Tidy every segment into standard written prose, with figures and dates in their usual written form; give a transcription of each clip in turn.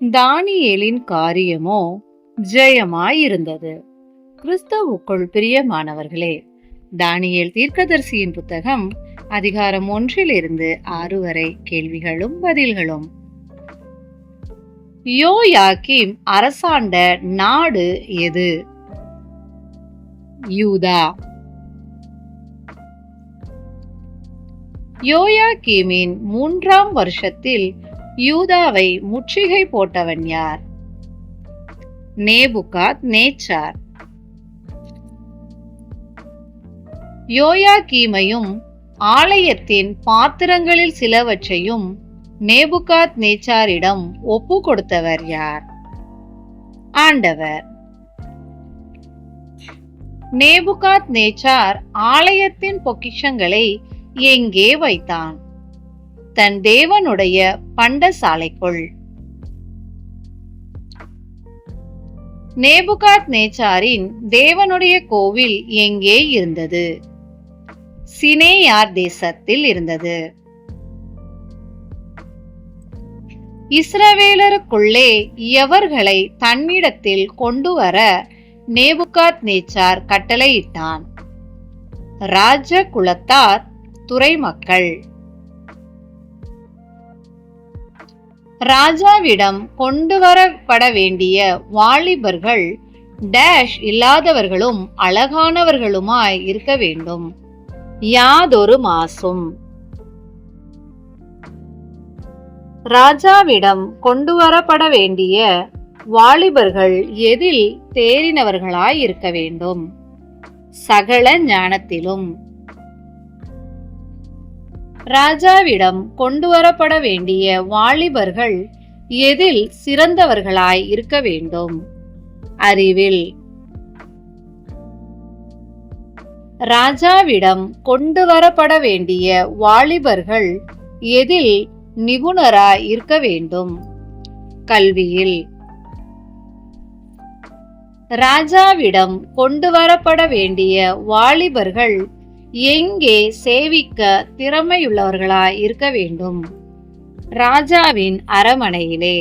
தானியேலின் காரியமோ ஜெயமாயிருந்தது. கிறிஸ்துவுக்குள் பிரியமானவர்களே, தானியேல் தீர்க்கதரிசியின் புத்தகம் அதிகாரம் 1 6 வரை கேள்விகளும் பதில்களும். யோயாக்கீம் அரசாண்ட நாடு எது? யூதா. யோயாக்கீமின் 3ஆம் வருஷத்தில் யூதாவை முற்றுகை போட்டவன் யார்? நேபுகாத் நேச்சார். யோயாக்கீமையும் ஆலயத்தின் பாத்திரங்களில் சிலவற்றையும் நேபுகாத் நேச்சாரிடம் ஒப்பு கொடுத்தவர் யார்? ஆண்டவர். நேபுகாத் நேச்சார் ஆலயத்தின் பொக்கிஷங்களை எங்கே வைத்தான்? தன் தேவனுடைய பண்டசாலைக்குள். நேபுகாத் நேச்சாரின் தேவனுடைய கோவில் எங்கே இருந்தது? சினேயார் தேசத்தில் இருந்தது. இஸ்ரவேலருக்குள்ளே எவர்களை தன்னிடத்தில் கொண்டு வர நேபுகாத் நேச்சார் கட்டளையிட்டான்? ராஜ குலத்தார், துறைமக்கள். ராஜாவிடம் கொண்டு வரப்பட வேண்டிய வாலிபர்கள் டேஷ் இல்லாதவர்களும் அழகானவர்களுமாய் இருக்க வேண்டும், யாதொரு மாசும். ராஜாவிடம் கொண்டு வரப்பட வேண்டிய வாலிபர்கள் எதில் தேறினவர்களாய் இருக்க வேண்டும்? சகல ஞானத்திலும். ராஜாவிடம் கொண்டு வரப்பட வேண்டிய வாலிபர்கள் எதில் சிறந்தவர்களாய் இருக்க வேண்டும்? அறிவில். ராஜாவிடம் கொண்டு வரப்பட வேண்டிய வாலிபர்கள் எதில் நிபுணராய் இருக்க வேண்டும்? கல்வியில். ராஜாவிடம் கொண்டு வரப்பட வேண்டிய வாலிபர்கள் எங்கே சேவிக்க திறமையுள்ளவர்களாய் இருக்க வேண்டும்? ராஜாவின் அரமனையிலே.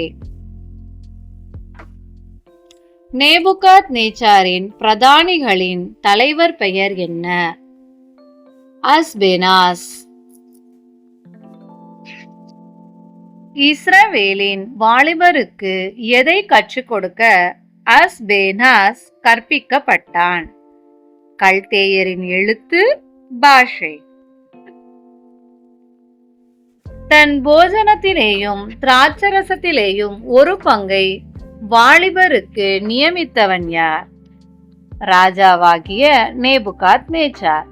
நேபுகாத் நேச்சாரின் பிரதானிகளின் தலைவர் பெயர் என்ன? அஸ்பேனாஸ். இஸ்ரவேலின் வாலிபருக்கு எதை கற்றுக் கொடுக்க அஸ்பேனாஸ் கற்பிக்கப்பட்டான்? கல்தேயரின் எழுத்து, பாஷை. தன் போஜனத்திலேயும் திராட்சரசத்திலேயும் ஒரு பங்கை வாலிபருக்கு நியமித்தவன் யார்? ராஜாவாகிய நேபுகாத் நேச்சார்.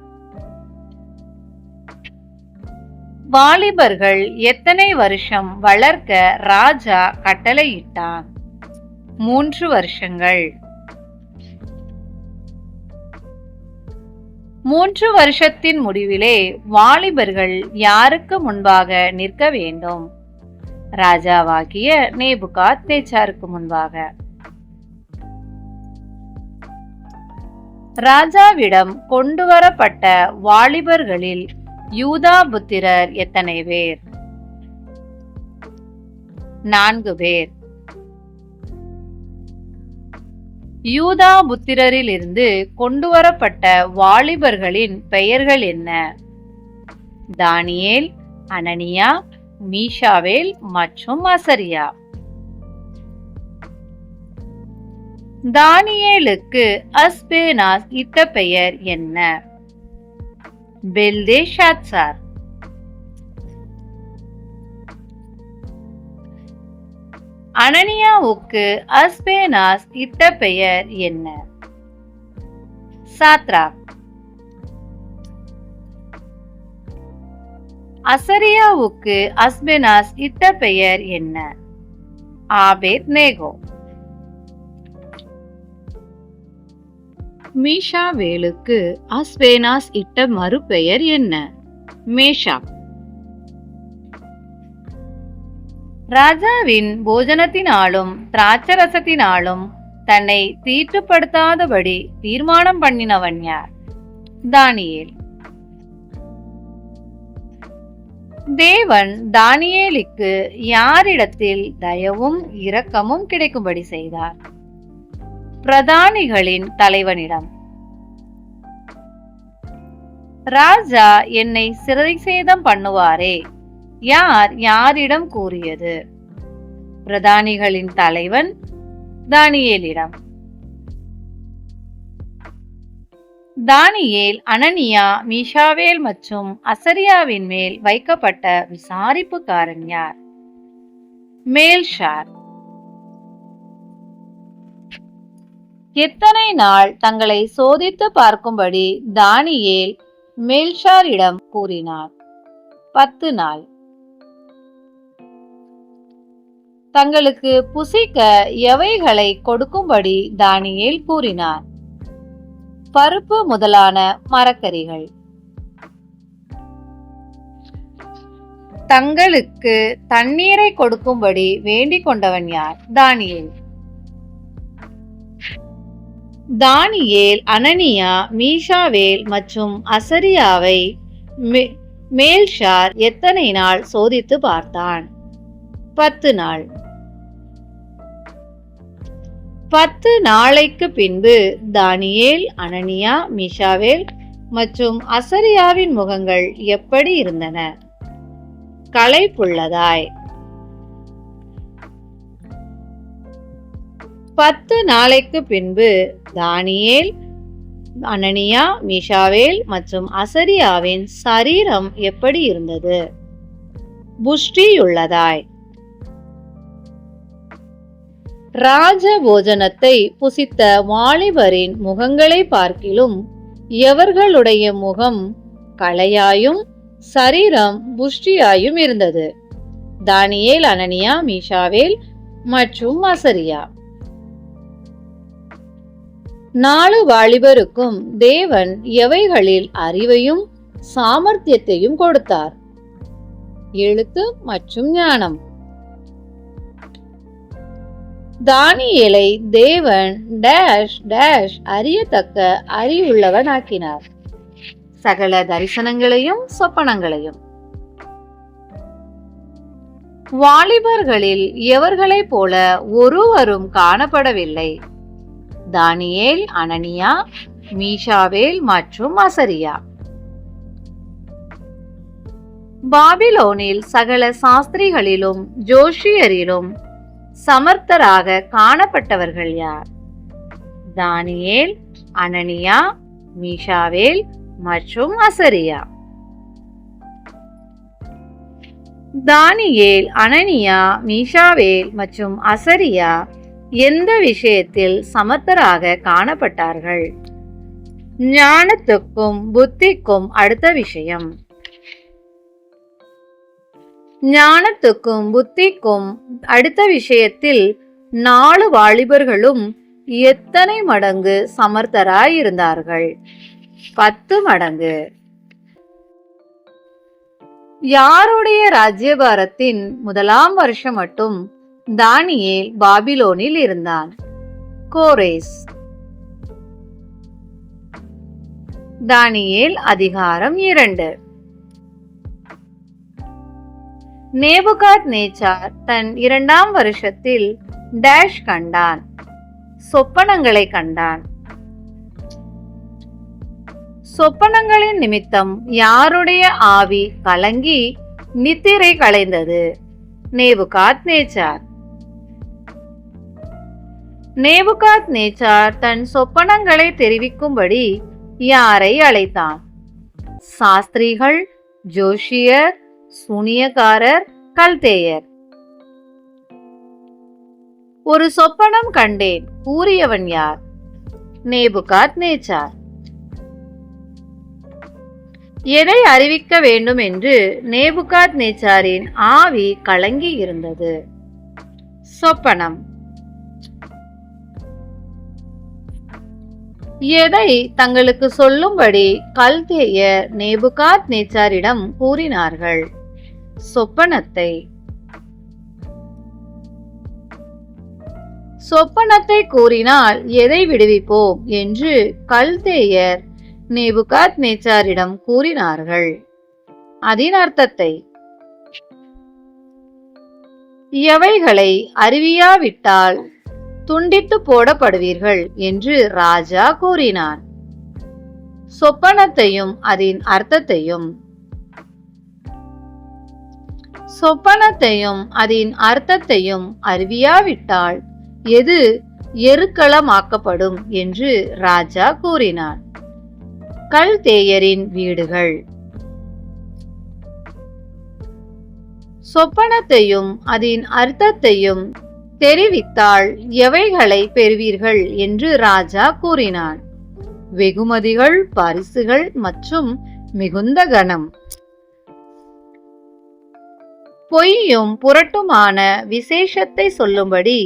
வாலிபர்கள் எத்தனை வருஷம் வளர்க்க ராஜா கட்டளையிட்டான்? 3 வருஷங்கள். 3 வருஷத்தின் முடிவிலே வாலிபர்கள் யாருக்கு முன்பாக நிற்க வேண்டும்? ராஜாவாகிய நேபுகாத் நேச்சாருக்கு முன்பாக. ராஜாவிடம் கொண்டு வரப்பட்ட வாலிபர்களில் யூதா புத்திரர் எத்தனை பேர்? 4 பேர். யூதா புத்திரரிலிருந்து கொண்டு வரப்பட்ட வாலிபர்களின் பெயர்கள் என்ன? தானியேல், அனனியா, மீஷாவேல் மற்றும் அசரியா. தானியேலுக்கு அஸ்பேனாஸ் இட்ட பெயர் என்ன? பெல்தேஷாத்சார். அனனியாவுக்கு அஸ்பேனாஸ் இட்ட பெயர் என்ன? சாத்ராக். அசரியாவுக்கு அஸ்பேனாஸ் இட்ட பெயர் என்ன? ஆபேத் நேகோ. மீஷாவேலுக்கு அஸ்பேனாஸ் இட்ட மறுபெயர் என்ன? மேஷாக். ராஜாவின் போஜனத்தினாலும் திராட்சரசத்தினாலும் தன்னை தீட்டுப்படுத்தாதபடி தீர்மானம் பண்ணினவன் யார்? தானியேல். தேவன் தானியேலுக்கு யாரிடத்தில் தயவும் இரக்கமும் கிடைக்கும்படி செய்தார்? பிரதானிகளின் தலைவனிடம். ராஜா என்னை சிறைசேதம் பண்ணுவாரே, யார் யாரிடம் கூறியது? பிரதானிகளின் தலைவன் தானியேலிடம். தானியேல் அனனியா, மீஷாவேல் மற்றும் அசரியாவின் மேல் வைக்கப்பட்ட விசாரிப்புக்காரன் யார்? மேல்ஷார். எத்தனை நாள் தங்களை சோதித்து பார்க்கும்படி தானியேல் மேல்ஷாரிடம் கூறினார்? 10 நாள். தங்களுக்கு புசிக்க எவைகளை கொடுக்கும்படி தானியேல் கூறினார்? பருப்பு முதலான மரக்கறிகள். தங்களுக்கு தண்ணீரை கொடுக்கும்படி வேண்டிக் கொண்டவன் யார்? தானியேல். தானியேல் அனனியா, மீஷாவேல் மற்றும் அசரியாவை மேல்ஷார் எத்தனை நாள் சோதித்து பார்த்தான்? 10 நாள். 10 நாளைக்கு பின்பு தானியேல், அனனியா, மீஷாவேல் மற்றும் அசரியாவின் முகங்கள் எப்படி இருந்தன? களைப்புள்ளதாய். 10 நாளைக்கு பின்பு தானியேல், அனனியா, மீஷாவேல் மற்றும் அசரியாவின் சரீரம் எப்படி இருந்தது? புஷ்டியுள்ளதாய். ராஜ போஜனத்தை புசித்த வாலிபரின் முகங்களை பார்க்கிலும் எவர்களுடைய முகம் களையாயும் சரீரம் புஷ்டியாயும் இருந்தது? தானியேல், அனனியா, மீஷாவேல் மற்றும் அசரியா. 4 வாலிபருக்கும் தேவன் எவைகளில் அறிவையும் சாமர்த்தியத்தையும் கொடுத்தார்? எழுத்து மற்றும் ஞானம். தானியேலை தேவன் டேஷ் டேஷ் அறியத்தக்க அறிவுள்ளவனாக்கினார். சகல தரிசனங்களையும் சொப்பனங்களையும். வாலிபர்களில் எவர்களைப் போல ஒருவரும் காணப்படவில்லை? தானியேல், அனனியா, மீஷாவேல் மற்றும் அசரியா. பாபிலோனில் சகல சாஸ்திரிகளிலும் ஜோஷியரிலும் சமர்த்தராக காணப்பட்டவர்கள் யார்? தானியேல், அனனியா, மீஷாவேல் மற்றும் அசரியா. தானியேல், அனனியா, மீஷாவேல் மற்றும் அசரியா எந்த விஷயத்தில் சமர்த்தராக காணப்பட்டார்கள்? ஞானத்துக்கும் புத்திக்கும் அடுத்த விஷயம். ஞானத்துக்கும் புத்திக்கும் அடுத்த விஷயத்தில் 4 வாலிபர்களும் எத்தனை மடங்கு சமர்த்தராய் இருந்தார்கள்? 10 மடங்கு. யாருடைய ராஜ்யபாரத்தின் முதலாம் வருஷம் மட்டும் தானியேல் பாபிலோனில் இருந்தான்? கோரேஸ். தானியேல் அதிகாரம் 2. நேபுகாத்நேச்சார் தன் 2ஆம் வருஷத்தில் டேஷ் கண்டான், சொப்பனங்களை கண்டான். சொப்பனங்களின் நிமித்தம் யாருடைய ஆவி கலங்கி நித்திரை களைந்தது? நேபுகாத்நேச்சார். நேபுகாத்நேச்சார் தன் சொப்பனங்களை தெரிவிக்கும்படி யாரை அழைத்தான்? சாஸ்திரிகள், ஜோஷியர், சூனியக்காரர், கல்தேயர். ஒரு சொப்பனம் கண்டேன் கூறியவன் யார்? நேபுகாத்நேச்சார். எதை அறிவிக்க வேண்டும் என்று நேபுகாத்நேச்சாரின் ஆவி கலங்கி இருந்தது? சொப்பனம். எதை தங்களுக்கு சொல்லும்படி கல்தேயர் நேபுகாத்நேச்சாரிடம் கூறினார்கள்? சொப்பனத்தை. சொப்பனத்தை கூறினால் எதை விடுவிப்போம் என்று கல்தேயர் நேபுகாத்நேச்சாரிடம் கூறினார்கள்? அதன் அர்த்தத்தை. எவைகளை அறிவியாவிட்டால் துண்டித்து போடப்படுவீர்கள் என்று ராஜா கூறினான். சொப்பனத்தையும் அதன் அர்த்தத்தையும் அறிவியாவிட்டால் எது எருக்களமாக்கப்படும் என்று ராஜா கூறினான். கல்தேயரின் வீடுகள். சொப்பனத்தையும் அதன் அர்த்தத்தையும் தெரிவித்தால் எவைகளை பெறுவீர்கள் என்று ராஜா கூறினான். வெகுமதிகள், பரிசுகள் மற்றும் மிகுந்த கனம். பொய்யும் புரட்டுமான விசேஷத்தை சொல்லும்படி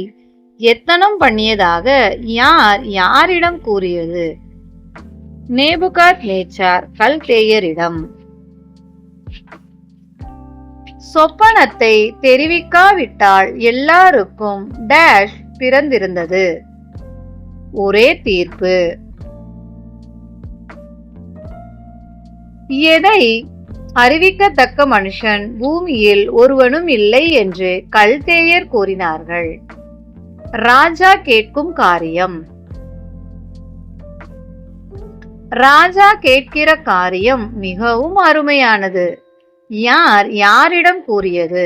எத்தனம் பண்ணியதாக யாரிடம் கூறியது? நேபுகாத்நேச்சார் கல்தேயரிடம். சொப்பனத்தை தெரிவிக்காவிட்டால் எல்லாருக்கும் டேஷ் பிறந்திருந்தது. ஒரே தீர்ப்பு. எதை அறிவிக்கத்தக்க மனுஷன் பூமியில் ஒருவனும் இல்லை என்று கல்தேயர் கூறினார்கள். ராஜா கேட்கும் காரியம். ராஜா கேட்கிற காரியம் மிகவும் அருமையானது. யாரிடம் கூறியது?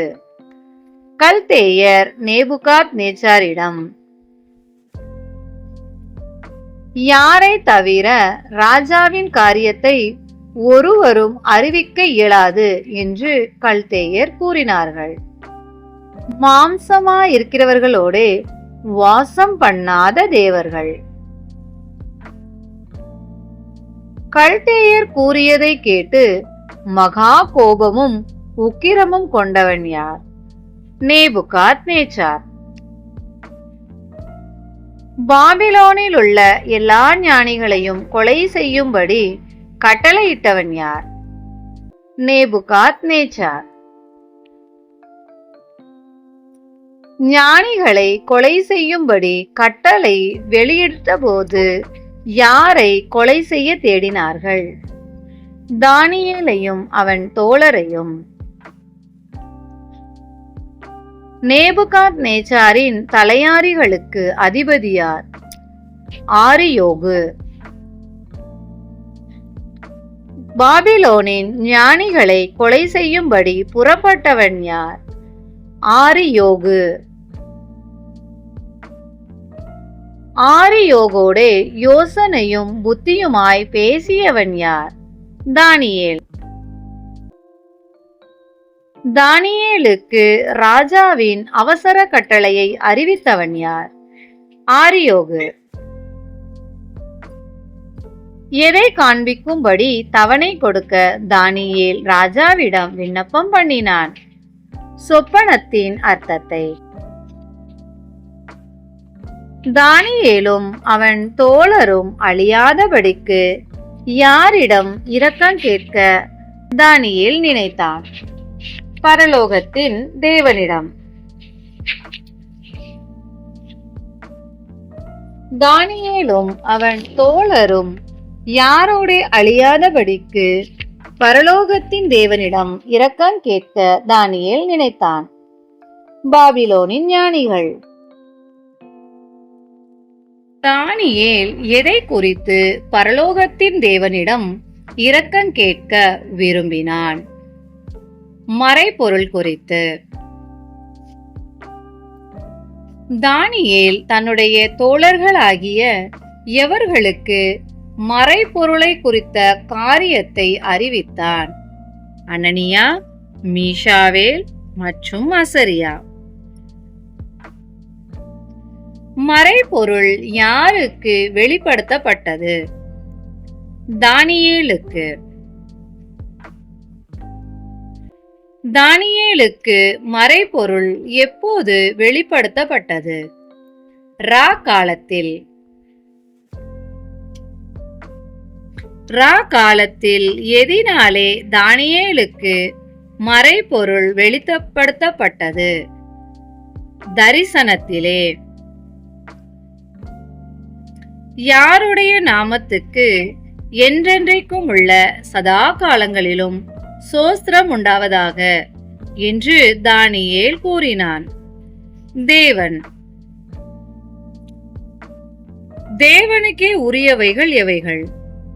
கல்தேயர் நேபுகாத்நேச்சாரிடம். யாரை தவிர ராஜாவின் காரியத்தை ஒருவரும் அறிவிக்க இயலாது என்று கல்தேயர் கூறினார்கள். மாம்சமாயிருக்கிறவர்களோடு வாசம் பண்ணாத தேவர்கள். கல்தேயர் கூறியதை கேட்டு மகா கோபமும் உக்கிரமும் கொண்டவன் யார்? நேபுகாத்நேச்சார். பாபிலோனில் உள்ள எல்லா ஞானிகளையும் கொலை செய்யும்படி கட்டளையிட்டவன் யார்? நேபுகாத்நேச்சார். ஞானிகளை கொலை செய்யும்படி கட்டளை வெளியிட்ட போது யாரை கொலை செய்ய தேடினார்கள்? தானியேலையும் அவன் தோழரையும். நேபுகாத்நேச்சாரின் தலையாரிகளுக்கு அதிபதியார்? ஆரியோகு. பாபிலோனின் ஞானிகளை கொலை செய்யும்படி புறப்பட்டவன் யார்? ஆரியோகு. ஆரியோகோடு யோசனையும் புத்தியுமாய் பேசியவன் யார்? தானியேல். தானியேலுக்கு ராஜாவின் அவசர கட்டளையை அறிவித்தவன் யார்? ஆரியோகு. எதை காண்பிக்கும்படி தவணை கொடுக்க தானியேல் ராஜாவிடம் விண்ணப்பம் பண்ணினான்? சொப்பனத்தின் அர்த்தத்தை. தானியேலும் அவன் தோழரும் அழியாதபடிக்கு யாரிடம் இரக்கம் கேட்க தானியேல் நினைத்தான்? பரலோகத்தின் தேவனிடம். தானியேலும் அவன் தோழரும் யாரோடு அழியாதபடிக்கு பரலோகத்தின் தேவனிடம் இரக்கம் கேட்க தானியேல் நினைத்தான். பாபிலோனின் ஞானிகள். தானியேல் எதை குறித்து பரலோகத்தின் தேவனிடம் இரக்கம் கேட்க விரும்பினான்? மறைபொருள் குறித்து. தானியேல் தன்னுடைய தோழர்களாகிய எவர்களுக்கு மறைபொருளை குறித்த காரியத்தை அறிவித்தான்? அனனியா, மீஷாவேல் மற்றும் அசரியா. மறைபொருள் யாருக்கு வெளிப்படுத்தப்பட்டது? தானியேலுக்கு. தானியேலுக்கு மறைபொருள் எப்போது வெளிப்படுத்தப்பட்டது? ரா காலத்தில். ரா காலத்தில் எதினாலே தானியேலுக்கு மறைபொருள் வெளிப்படுத்தப்பட்டது? தரிசனத்திலே. யாருடைய நாமத்துக்கு என்றென்றைக்கும் உள்ள சதா காலங்களிலும் சோஸ்திரம் உண்டாவதாக என்று தானியேல் கூறினான்? தேவன். தேவனுக்கே உரியவைகள் எவைகள்?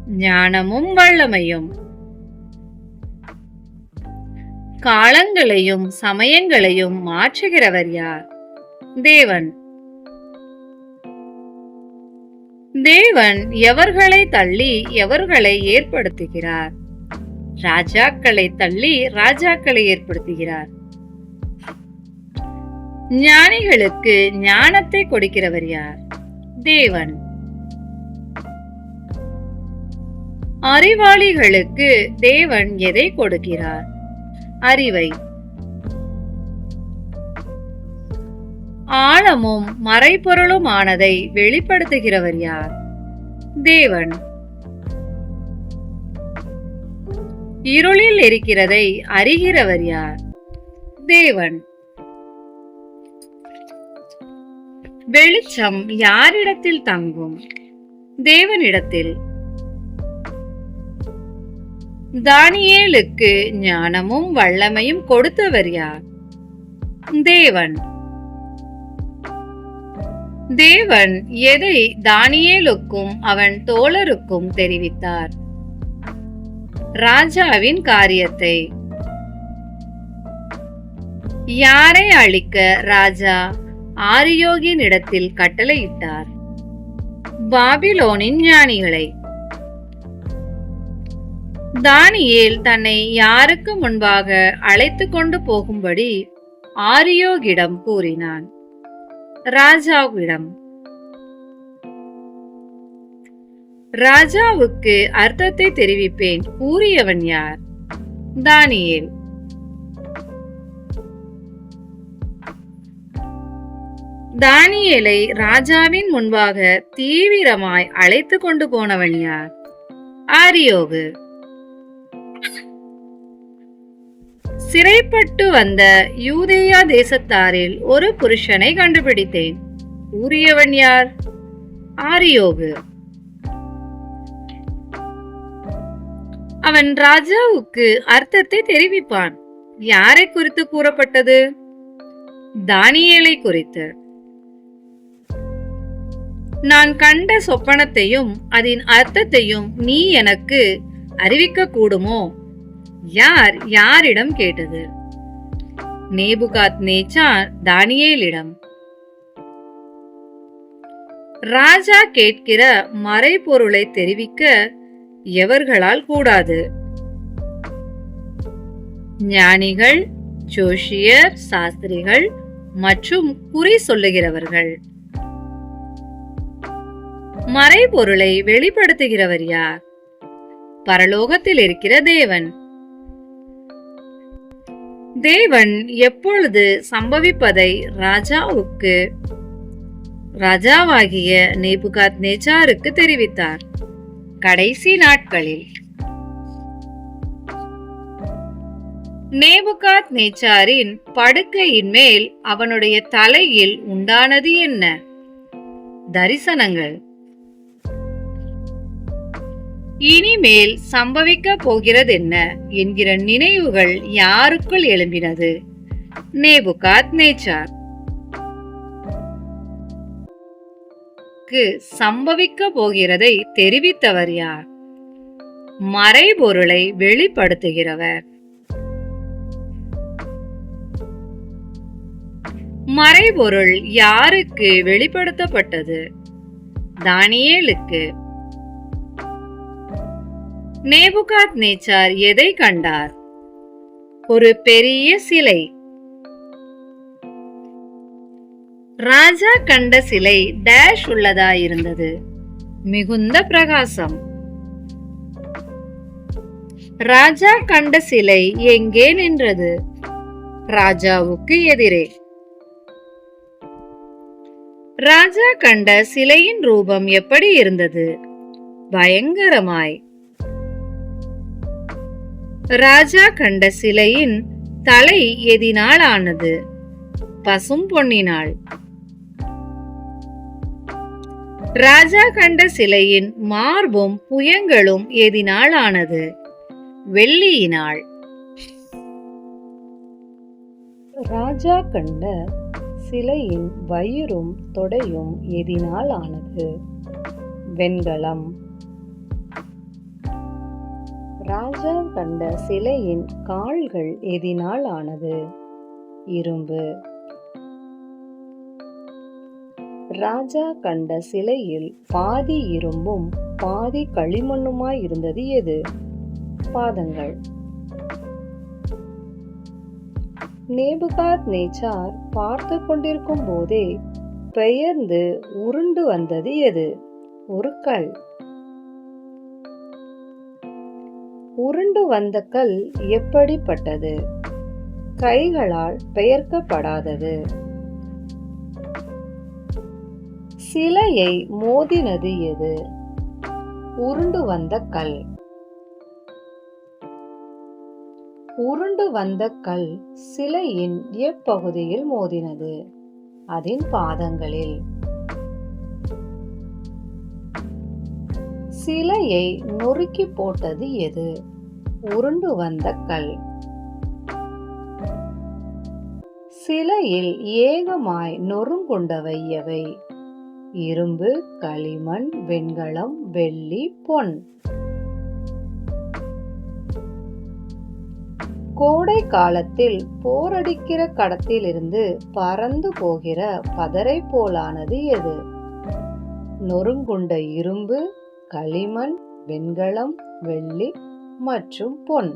ஞானமும் வல்லமையும். காலங்களையும் சமயங்களையும் மாற்றுகிறவர் யார்? தேவன். தேவன் எவர்களை தள்ளி எவர்களை ஏற்படுத்துகிறார்? ராஜாக்களை தள்ளி ராஜாக்களை ஏற்படுத்துகிறார். ஞானிகளுக்கு ஞானத்தை கொடுக்கிறவர் யார்? தேவன். அறிவாளிகளுக்கு தேவன் எதை கொடுக்கிறார்? அறிவை. ஆழமும் மறைபொருளுமானதை வெளிப்படுத்துகிறவர் யார்? தேவன். இருளில் இருக்கிறதை அறிகிறவர் யார்? தேவன். வெளிச்சம் யாரிடத்தில் தங்கும்? தேவனிடத்தில். தானியேலுக்கு ஞானமும் வல்லமையும் கொடுத்தவர் யார்? தேவன். தேவன் எதை தானியேலுக்கும் அவன் தோழருக்கும் தெரிவித்தார்? ராஜாவின் காரியத்தை. யாரை அழிக்க ராஜா ஆரியோகின் இடத்தில் கட்டளையிட்டார்? பாபிலோனின் ஞானிகளை. தானியேல் தன்னை யாருக்கு முன்பாக அழைத்து கொண்டு போகும்படி ஆரியோகிடம் கூறினான்? ராஜாவிடம். ராஜாவுக்கு அர்த்தத்தை தெரிவிப்பேன் கூறியவன் யார்? தானியேல். தானியேலை ராஜாவின் முன்பாக தீவிரமாய் அழைத்து கொண்டு போனவன் யார்? ஆரியோகு. சிறைப்பட்டு வந்த யூதேயா தேசத்தாரில் ஒரு புருஷனை கண்டுபிடித்தேன் கூறியவன் யார்? ஆரியோகு. அவன் ராஜாவுக்கு அர்த்தத்தை தெரிவிப்பான். யாரை குறித்து கூறப்பட்டது? தானியேலை குறித்து. நான் கண்ட சொப்பனத்தையும் அதன் அர்த்தத்தையும் நீ எனக்கு அறிவிக்க கூடுமோ? யார் யாரிடம் கேட்டது? நேபுகாத்நேச்சார் தானியேலிடம். ராஜா கேட்கிற மறைபொருளை தெரிவிக்க எவர்களால் கூடாது? ஞானிகள், ஜோஷியர், சாஸ்திரிகள் மற்றும் குறி சொல்லுகிறவர்கள். மறைபொருளை வெளிப்படுத்துகிறவர் யார்? பரலோகத்தில் இருக்கிற தேவன். தேவன் எப்பொழுது சம்பவிப்பதை ராஜாவாகிய நேபுகாத்நேச்சாருக்கு தெரிவித்தார்? கடைசி நாட்களில். நேபுகாத்நேச்சாரின் படுக்கையின் மேல் அவனுடைய தலையில் உண்டானது என்ன? தரிசனங்கள். இனிமேல் சம்பவிக்க போகிறதென்ன என்கிற நினைவுகள் யாருக்குள் எழும்பினது? நேபுகாத்நேச்சார். சம்பவிக்க போகிறதை தெரிவித்தவர் யார்? மறைபொருளை வெளிப்படுத்துகிறவர். மறைபொருள் யாருக்கு வெளிப்படுத்தப்பட்டது? தானியேலுக்கு. நேபுகாத்நேச்சார் எதை கண்டார்? ஒரு பெரிய சிலை. ராஜா கண்ட சிலை டேஷ் உள்ளதாயிருந்தது. மிகுந்த பிரகாசம். ராஜா கண்ட சிலை எங்கே நின்றது? ராஜாவுக்கு எதிரே. ராஜா கண்ட சிலையின் ரூபம் எப்படி இருந்தது? பயங்கரமாய். ராஜா கண்ட சிலையின் தலை எதினால் ஆனது? பசும் பொன்னினால். ராஜா கண்ட சிலையின் மார்பும் புயங்களும் எதினால் ஆனது? வெள்ளியினால். ராஜா கண்ட சிலையின் வயிறும் தொடையும் எதினால் ஆனது? வெண்கலம். ராஜா கண்ட சிலையின் கால்கள் எதினால் ஆனது? இரும்பு. ராஜா கண்ட சிலையில் பாதி இரும்பும் பாதி களிமண்ணுமாய் இருந்தது எது? பாதங்கள். நேபுகாத்நேச்சார் பார்த்து கொண்டிருக்கும் போதே பெயர்ந்து உருண்டு வந்தது எது? ஒரு கல். உருண்டு வந்த கல் எப்படிப்பட்டது? கைகளால் பெயர்க்கப்படாதது. சிலையை மோதினது எது? உருண்டு வந்த கல். உருண்டு வந்த கல் சிலையின் எப்பகுதியில் மோதினது? அதன் பாதங்களில். சிலையை நொறுக்கி போட்டது எது? உருண்டு வந்த கல். சிலையில் ஏகமாய் நொறுங்குண்டவை எவை? இரும்பு, களிமண், வெண்கலம், வெள்ளி, பொன். கோடை காலத்தில் போரடிக்கிற கடத்திலிருந்து பறந்து போகிற பதரை போலானது எது? நொறுங்குண்ட இரும்பு, களிமண், வெண்கலம், வெள்ளி மற்றும் பொன்.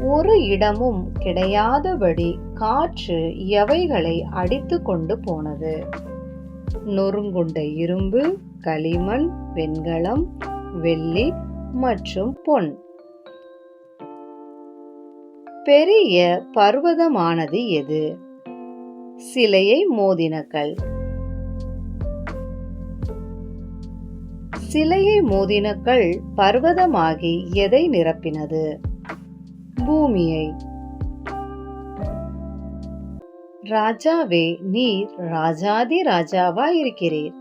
ஒரு இடமும் கிடையாதபடி காற்று எவைகளை அடித்து கொண்டு போனது? நொறுங்குண்ட இரும்பு, களிமண், வெண்கலம், வெள்ளி மற்றும் பொன். பெரிய பர்வதமானது எது? சிலையை மோதின கல். சிலையை மோதின கல் பர்வதமாகி எதை நிரப்பினது? பூமியை. ராஜாவே, நீர் ராஜாதி ராஜாவாய் இருக்கிறீர்.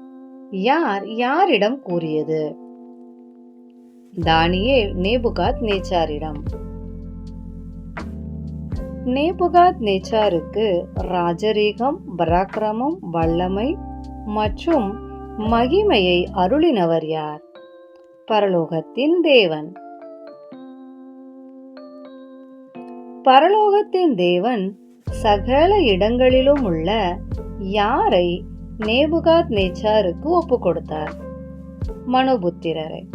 யார் யாரிடம் கூறியது? தானியேல் நேபுகாத்நேச்சாரிடம். நேபுகாத்நேச்சாருக்கு ராஜரீகம், பராக்கிரமம், வல்லமை மற்றும் மகிமையை அருளினவர் யார்? பரலோகத்தின் தேவன். பரலோகத்தின் தேவன் சகல இடங்களிலும் உள்ள யாரை நேபுகாத்நேச்சாருக்கு ஒப்பு கொடுத்தார்? மனுபுத்திரரை.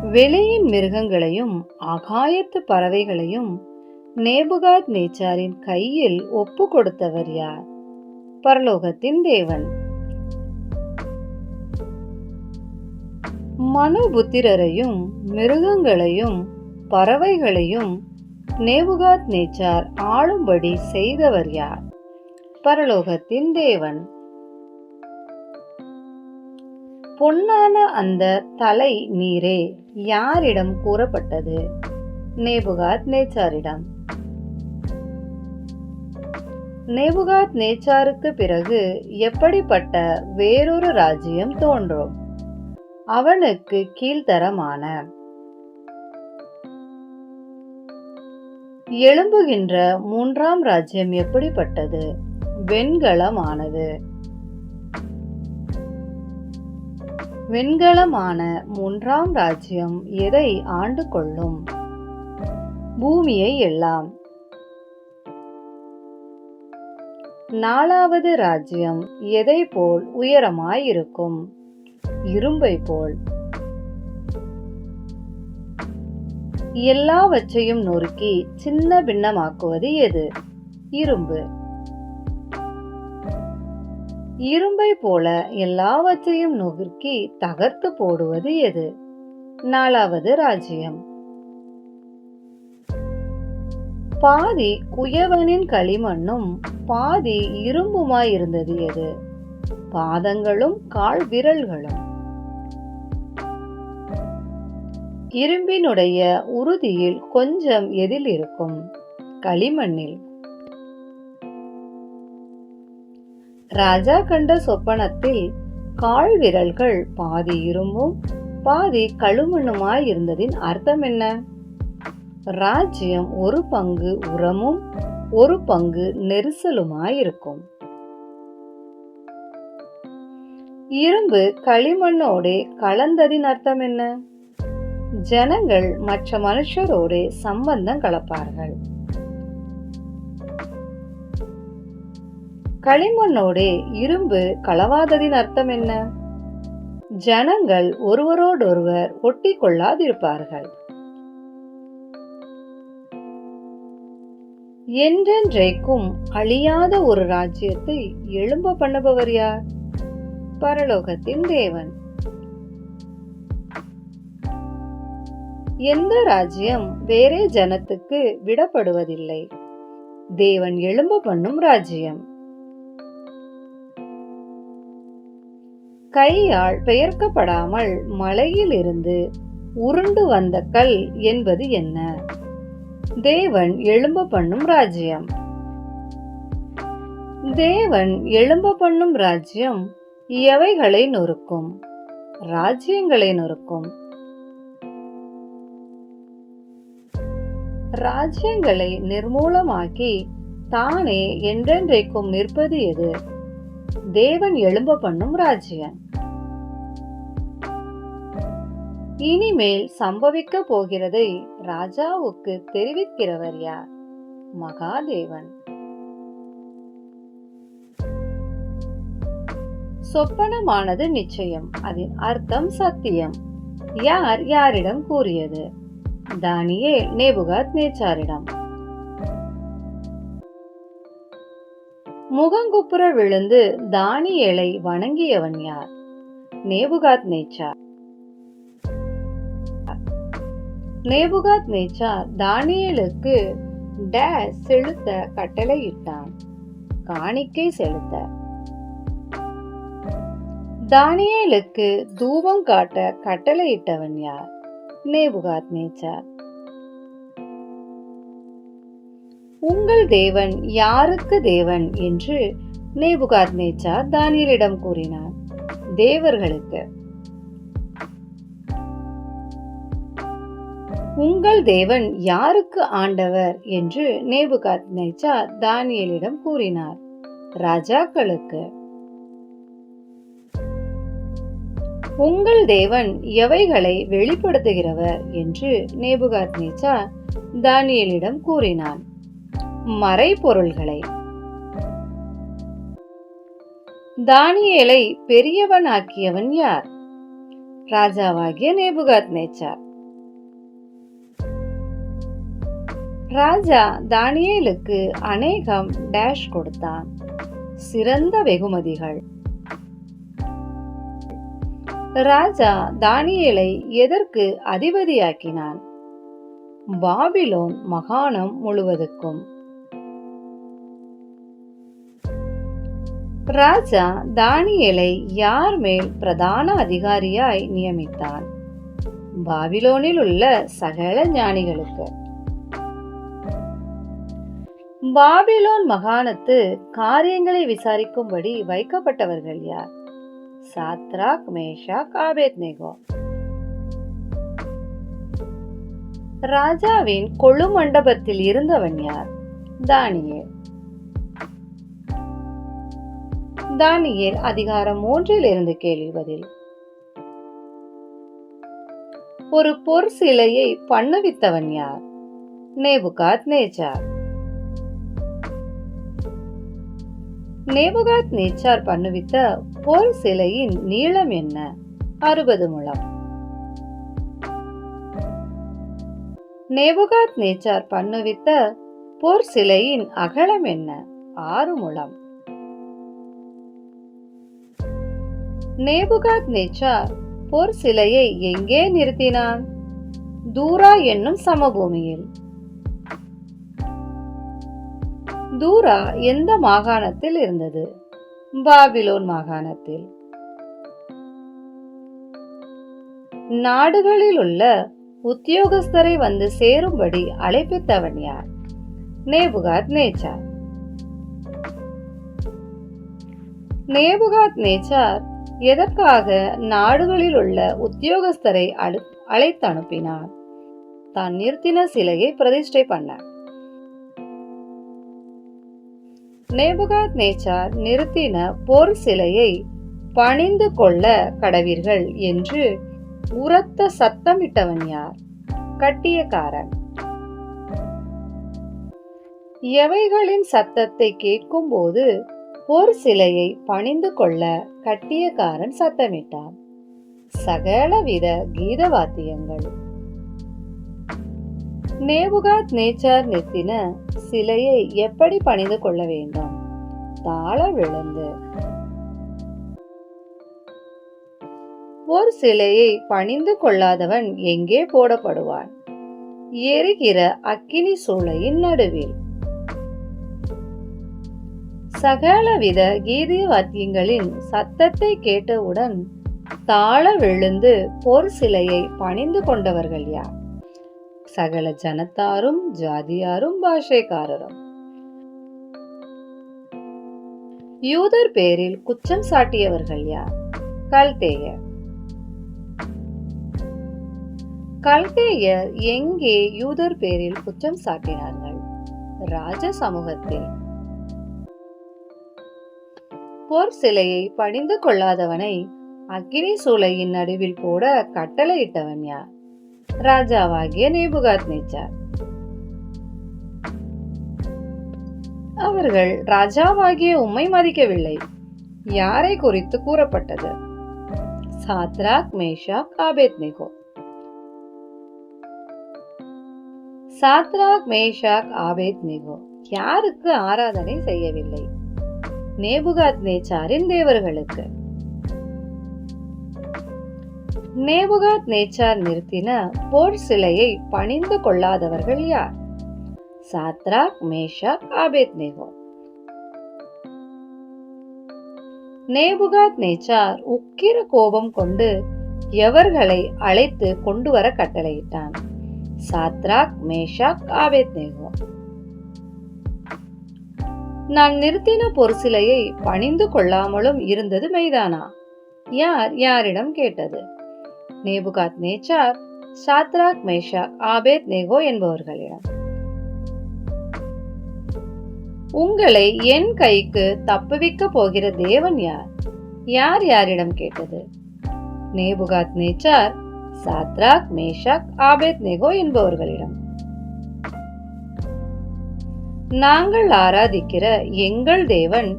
வெளியின் மிருகங்களையும் ஆகாயத்து பறவைகளையும் நேபுகாத்நேச்சாரின் கையில் ஒப்பு கொடுத்தவர் யார்? பரலோகத்தின் தேவன். மனுபுத்திரரையும் மிருகங்களையும் பறவைகளையும் நேபுகாத்நேச்சார் ஆளும்படி செய்தவர் யார்? பரலோகத்தின் தேவன். பொன்னான அந்த தலை நீரே யாரிடம் கூறப்பட்டது? நேபுகாத்நேச்சாரிடம். நேபுகாத்நேச்சாருக்கு பிறகு எப்படிப்பட்ட வேறொரு ராஜ்யம் தோன்றும்? அவனுக்கு கீழ்த்தரமான. எழும்புகின்ற மூன்றாம் ராஜ்யம் எப்படிப்பட்டது? வெண்கலமானது. வெண்கலமான மூன்றாம் ராஜ்யம் எதை ஆண்டு கொள்ளும்? பூமியை எல்லாம். நாலாவது ராஜ்யம் எதை போல் உயரமாயிருக்கும்? இரும்பை போல். எல்லாவற்றையும் நொறுக்கி சின்ன பின்னமாக்குவது எது? இரும்பு. இரும்பை போல எல்லாவற்றையும் நொறுக்கி தகர்த்து போடுவது எது? நாலாவது ராஜ்யம். பாதி குயவனின் களிமண்ணும் பாதி இரும்புமாயிருந்தது எது? பாதங்களும் கால் விரல்களும். இரும்பினுடைய உறுதியில் கொஞ்சம் எதில் இருக்கும்? களிமண்ணில். ராஜா கண்ட சொப்பனத்தில் கால் விரல்கள் பாதி இரும்பும் பாதி களிமண்ணுமாய் இருந்ததின் அர்த்தம் என்ன? ராஜ்யம் ஒரு பங்கு உரமும் ஒரு பங்கு நெரிசலுமாயிருக்கும். இரும்பு களிமண்ணோடே கலந்ததின் அர்த்தம் என்ன? ஜனங்கள் மற்ற மனுஷரோடே சம்பந்தம் கலப்பார்கள். களிமண்ணோடே இரும்பு கலவாததின் அர்த்தம் என்ன? ஜனங்கள் ஒருவரோடொருவர் ஒட்டி கொள்ளாதிருப்பார்கள். என்றென்றைக்கும் அழியாத ஒரு ராஜ்யத்தை எழும்ப பண்ணுபவர் யார்? பரலோகத்தின் தேவன். எந்த ராஜ்யம் வேறே ஜனத்துக்கு விடப்படுவதில்லை. தேவன் எழும்ப பண்ணும் ராஜ்யம். கையால் பெயர்க்கப்படாமல் மலையில் இருந்து உருண்டு வந்த கல் என்பது என்ன? தேவன் எழும்ப பண்ணும் ராஜ்யம். தேவன் எழும்ப பண்ணும் ராஜ்யம் எவைகளை நொறுக்கும்? ராஜ்யங்களை நொறுக்கும். ராஜ்யங்களை நிர்மூலமாக்கி தானே என்றென்றைக்கும் நிற்பது எது? தேவன் எழும்ப பண்ணும் ராஜ்யம். இனிமேல் சம்பவிக்க போகிறதை ராஜாவுக்கு தெரிவிக்கிறவர் யார்? மகாதேவன். சொப்பனமானது நிச்சயம், அதன் அர்த்தம் சத்தியம். யார் யாரிடம் கூறியது? தானியேல் நேபுகாத்நேச்சாரிடம். முகங்குப்புற விழுந்து தானியேலை வணங்கியவன் யார்? நேபுகாத்நேச்சார். நேபுகாத்நேச்சார் தானியேலுக்கு செலுத்த கட்டளையிட்டான். காணிக்கை செலுத்த. தானியேலுக்கு தூபம் காட்ட கட்டளையிட்டவன் யார்? நேபுகாத்நேச்சார். உங்கள் தேவன் யாருக்கு தேவன் என்று நேபுகாத்நேச்சார் தானியேலிடம் கூறினார். தேவர்களுக்கு. உங்கள் தேவன் யாருக்கு ஆண்டவர் என்று நேபுகாத்நேச்சார் தானியேலிடம் கூறினார். ராஜாக்களுக்கு. உங்கள் தேவன் எவைகளை வெளிப்படுத்துகிறவர் என்று நேபுகாத்நேச்சார் தானியேலிடம் கூறினான். மறைபொருள்களை. தானியேலை பெரியவனாக்கியவன் யார்? ராஜாவாகிய நேபுகாத்நேச்சார். ராஜா தானியேலுக்கு அநேகம் கொடுத்தான். சிறந்த வெகுமதிகள். ராஜா தானியேலை எதற்கு அதிபதியாக்கினான்? பாபிலோன் மாகாணம் முழுவதுக்கும். ராஜா தானியேலை யார் மேல் பிரதான அதிகாரியாய் நியமித்தான்? பாபிலோனில் உள்ள சகல ஞானிகளுக்கு. பாபிலோன் மாகாணத்து காரியங்களை விசாரிக்கும்படி வைக்கப்பட்டவர்கள் யார்? Shadrach, Meshach, Abednego. ராஜாவின் கொழு மண்டபத்தில் இருந்தவன் யார்? தானியேல். தானியேல் அதிகாரம் 3 கேள்வி பதில். ஒரு பொற் சிலையை பண்ணுவித்தவன் யார்? நேபுகாத்நேச்சார். நேபுகாத்நேச்சார் பண்ணுவித்த பொற் சிலையின் நீளம் என்ன? 60 முழம். நேபுகாத்நேச்சார் பண்ணுவித்த பொற் சிலையின் அகலம் என்ன? 6 முழம். நேபுகாத்நேச்சார் பொற் சிலையை எங்கே நிறுத்தினான்? தூரா என்னும் சமபூமியில். தூரா எந்த மாகாணத்தில் இருந்தது? பாபிலோன் மாகாணத்தில். நாடுகளில் உள்ள உத்தியோகஸ்தரை வந்து சேரும்படி அழைப்பித்தவன் யார்? நேபுகாத்நேச்சார். நேபுகாத்நேச்சார் எதற்காக நாடுகளில் உள்ள உத்தியோகஸ்தரை அழைத்து அனுப்பினார்? தான் நிறுத்தின சிலையை பிரதிஷ்டை பண்ண. நேபுகாத் நேச்சார் நிறுத்தின பொற் சிலையை பணிந்து கொள்ள கடவீர்கள் என்று உரத்த சத்தமிட்டவன் யார்? கட்டியக்காரன். எவைகளின் சத்தத்தை கேட்கும் போது பொற் சிலையை பணிந்து கொள்ள கட்டியக்காரன் சத்தமிட்டான்? சகலவித கீத வாத்தியங்கள். நேபுகாத் நேச்சார் நிறுத்தின சிலையை எப்படி பணிந்து கொள்ள வேண்டும்? தாள விழுந்து. ஒரு சிலையை பணிந்து கொள்ளாதவன் எங்கே போடப்படுவான்? எரிகிற அக்கினி சூளையின் நடுவில். சகலவித கீத வாத்தியங்களின் சத்தத்தை கேட்டவுடன் தாள விழுந்து பொற் சிலையை பணிந்து கொண்டவர்கள் யார்? சகல ஜனத்தாரும், ஜாதியாரும், பாஷைக்காரரும். யூதர் பேரில் குற்றம் சாட்டியவர்கள் யார்? கல்தேயர். கல்தேயர் எங்கே யூதர் பேரில் குற்றம் சாட்டினார்கள்? ராஜ சமூகத்தில். பொற் சிலையை பணிந்து கொள்ளாதவனை அக்கினி சூளையின் நடுவில் போட கட்டளையிட்டவன் யார்? ராஜாவாகிய நேபுகாத் நேச்சார். அவர்கள் ராஜாவாகிய உம்மை மதிக்கவில்லை. யாரை குறித்து கூறப்பட்டது? Shadrach, Meshach, Abednego. Shadrach, Meshach, Abednego யாருக்கு ஆராதனை செய்யவில்லை? நேபுகாத் நேச்சாரின் தேவர்களுக்கு. நேபுகாத் நேச்சார் நிறுத்தின பொற் சிலையை பணிந்து கொள்ளாதவர்கள் யார்? Shadrach, Meshach, Abednego. நேபுகாத் நேச்சார் உக்கிர கோபம் கொண்டு எவர்களை அழைத்து கொண்டு வர கட்டளையிட்டான்? Shadrach, Meshach, Abednego. நான் நிறுத்தின பொற் சிலையை பணிந்து கொள்ளாமலும் இருந்தது மெய்தானா? யார் யாரிடம் கேட்டது? நேபுகாத் நேச்சார் சாத்ராக், மேஷாக், ஆபேத்நேகோ என்பவர்களிடம். உங்களை என் கைக்கு தப்புவிக்க போகிற தேவன் யார்? யார் யாரிடம் கேட்டது? நேபுகாத் நேச்சார் சாத்ராக், மேஷாக், ஆபேத்நேகோ என்பவர்களிடம். நாங்கள் ஆராதிக்கிற எங்கள் தேவன்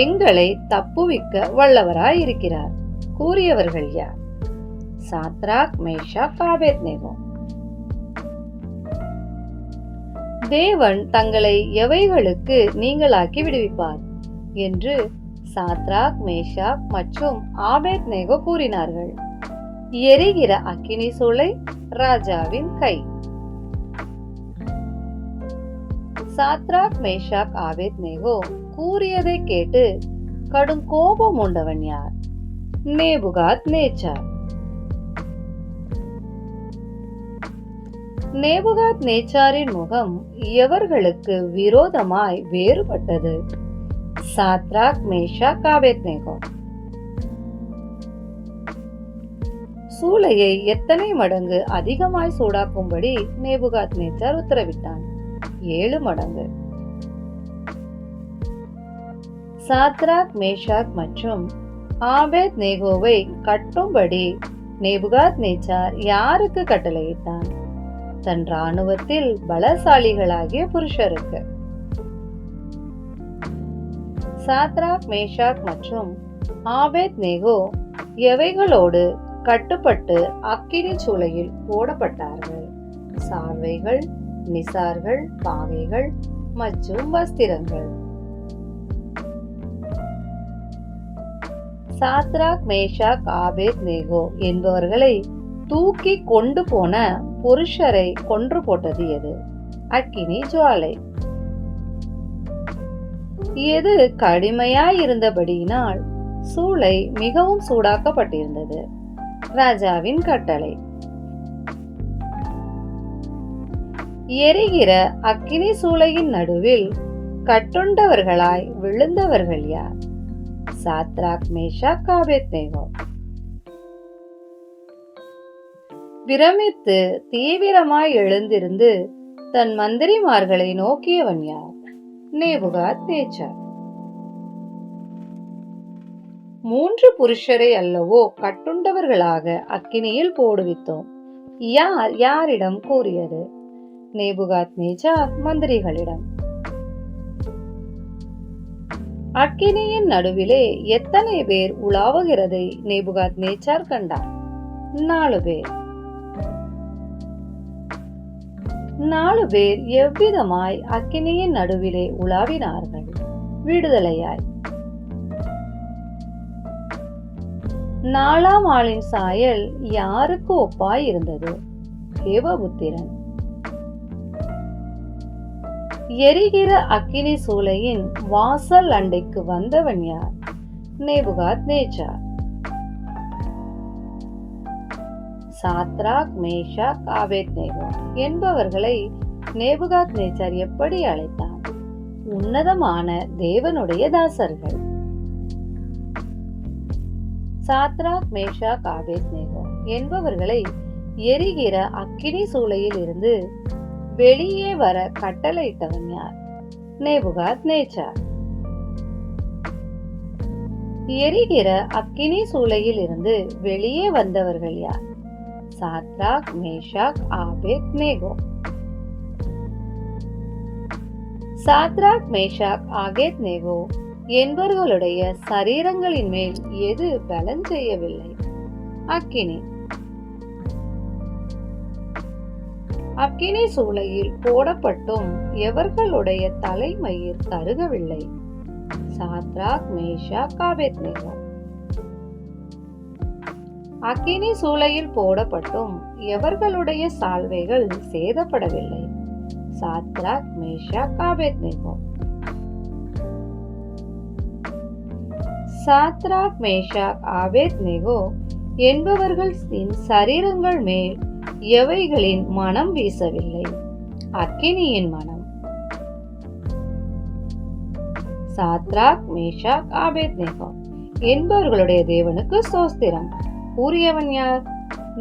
எங்களை தப்புவிக்க வல்லவராயிருக்கிறார் கூறியவர்கள் யார்? Shadrach, Meshach, Abednego. தேவன் தங்களை எவைகளுக்கு நீங்களாக்கி விடுவிப்பார் என்று சாத்ராக், மேஷாக் மற்றும் ஆபேத்நேகோ கூறினார்கள்? எரிகிற அக்கினி சூளை, ராஜாவின் கை. சாத்ராக், மேஷாக், ஆபேத்நேகோ கூறியதை கேட்டு கடும் கோபம் உண்டவன் யார்? நேபுகாத் நேச்சார். நேபுகாத் நேச்சாரின் முகம் எவர்களுக்கு விரோதமாய் வேறுபட்டது? Shadrach, Meshach, Abednego. சூளையை எத்தனை மடங்கு அதிகமாய் சூடாக்கும்படி நேபுகாத் நேச்சார் உத்தரவிட்டான்? 7 மடங்கு. சாத்ராக், மேஷாக் மற்றும் ஆபேத்நேகோவை கட்டும்படி நேபுகாத் நேச்சார் யாருக்கு கட்டளையிட்டான்? தன் இராணுவத்தில் பலசாலிகளாகிய புருஷருக்கு. சாத்ராக், மேஷாக் மற்றும் ஆபேத்நேகோ எவைகளோடு கட்டுப்பட்டு அக்கினி சூளையில் போடப்பட்டார்கள்? சார்வைகள், நிசார்கள், பாகைகள் மற்றும் வஸ்திரங்கள். சாத்ராக், மேஷாக், ஆபேத்நேகோ என்பவர்களை தூக்கி கொண்டு போன புருஷரை கொன்று போட்டது எது? அக்கினி ஜுவாலை. எது கடுமையாயிருந்தபடியினால் சூளை மிகவும் சூடாக்கப்பட்டிருந்தது? ராஜாவின் கட்டளை. எரிகிற அக்கினி சூளையின் நடுவில் கட்டுண்டவர்களாய் விழுந்தவர்கள் யார்? Shadrach, Meshach, Abednego. பிரமித்து தீவிரமாய் எழுந்திருந்து தன் மந்திரிமார்களை நோக்கியவன் யார்? நேபுகாத் நேச்சார். 3 புருஷரை அல்லவோ கட்டுண்டவர்களாக அக்கினியில் போடுவித்தோம். யார் யாரிடம் கூறியது? நேபுகாத் நேச்சார் மந்திரிகளிடம். அக்கினியின் நடுவிலே எத்தனை பேர் உலாவுகிறதை நேபுகாத் நேச்சார் கண்டார். 4 பேர். 4 பேர் எவ்விதமாய் அக்கினியின் நடுவிலே உலாவினார்கள்? விடுதலையாய். 4ஆம் ஆளின் சாயல் யாருக்கு ஒப்பாய் இருந்தது? தேவபுத்திரன். எரிகிற அக்கினி சூளையின் வாசல் அண்டைக்கு வந்தவன் யார்? நேபுகாத் நேச்சார். சாத்ராக், மேஷாக், ஆபேத்நேகோ என்பவர்களை நேபுகாத் நேச்சார் எப்படி அழைத்தார்? உன்னதமான தேவனுடைய தாசர்கள். சாத்ராக், மேஷாக், ஆபேத்நேகோ என்பவர்களை எரிகிற அக்கினி சூளையில் இருந்து வெளியே வர கட்டளையிட்டவன் யார்? நேபுகாத் நேச்சார். எரிகிற அக்கினி சூளையில் இருந்து வெளியே வந்தவர்கள் யார்? Shadrach, Meshach, Abednego. Shadrach, Meshach, Abednego என்பவர்களுடைய சரீரங்களின் மேல் எது பலன் செய்யவில்லை? அக்கினி. அக்கினி சூளையில் போடப்பட்டும் எவர்களுடைய தலைமயிர் கருகவில்லை? Shadrach, Meshach, Abednego. அக்கினி சூளையில் போடப்பட்டும் எவர்களுடைய சால்வைகள் சேதப்படவில்லை? Shadrach, Meshach, Abednego. Shadrach, Meshach, Abednego என்பவர்களின் சரீரங்கள் மேல் எவைகளின் மனம் வீசவில்லை? அக்கினியின் மனம். சாத்ராக், மேஷாக், ஆபேத்நேகோ என்பவர்களுடைய தேவனுக்கு ஸ்தோத்திரம் கூறியவன் யார்?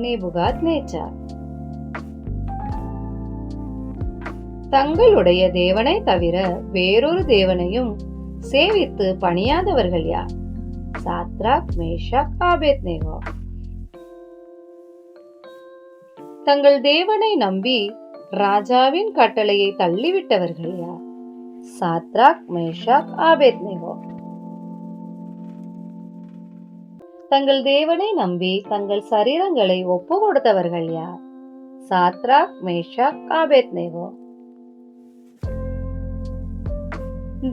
நேபுகாத் நேச்சார். தங்களுடைய தேவனை தவிர வேறொரு தேவனையும் சேவித்து பணியாதவர்கள் யார்? Shadrach, Meshach, Abednego. தங்கள் தேவனை நம்பி ராஜாவின் கட்டளையை தள்ளிவிட்டவர்கள் யார்? Shadrach, Meshach, Abednego. தங்கள் தேவனை நம்பி தங்கள் சரீரங்களை ஒப்பு கொடுத்தவர்கள் யார்? Shadrach, Meshach, Abednego.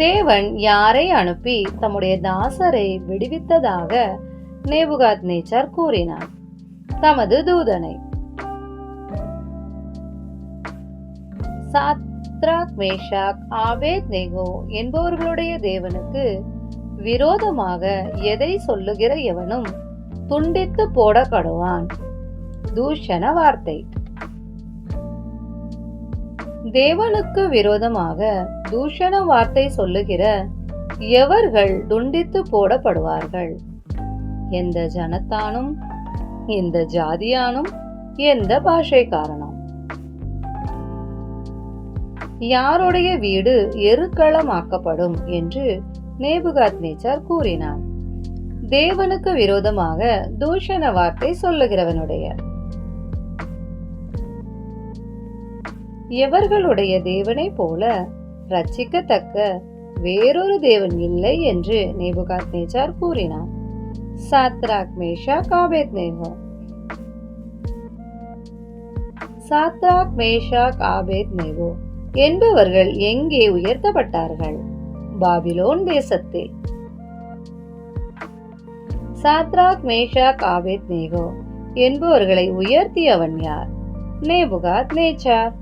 தேவன் யாரை அனுப்பி தம்முடைய தாசரை விடுவித்ததாக நேபுகாத் நேச்சார் கூறினார்? தமது தூதனை. சாத்ராக், மேஷாக், ஆபேத்நேகோ என்பவர்களுடைய தேவனுக்கு விரோதமாக எதை சொல்லுகிற எவனும் துண்டித்து போடப்படுவான். தூஷண வார்த்தை. தேவனுக்கு விரோதமாக தூஷண வார்த்தை சொல்லுகிற எவர்கள் துண்டித்து போடப்படுவார்கள்? எந்த ஜனத்தானும், எந்த ஜாதியானும், எந்த பாஷைக்காரனும். யாருடைய வீடு எருக்களமாக்கப்படும் என்று நேபுகாத் நேச்சார் கூறினான்? தேவனுக்கு விரோதமாக தூஷண வார்த்தை சொல்லுகிறவனுடைய. எவர்களுடைய தேவனை போல ரட்சிக்கத்தக்க வேறொரு தேவன் இல்லை என்று நேபுகாத் நேச்சார் கூறினான்? Shadrach, Meshach, Abednego. Shadrach, Meshach, Abednego என்பவர்கள் எங்கே உயர்த்தப்பட்டார்கள்? பாபிலோன் தேசத்தில். சாத்ராக், மேஷாக், ஆபேத்நேகோ என்பவர்களை உயர்த்தியவன் யார்? நேபுகாத் நேச்சார்.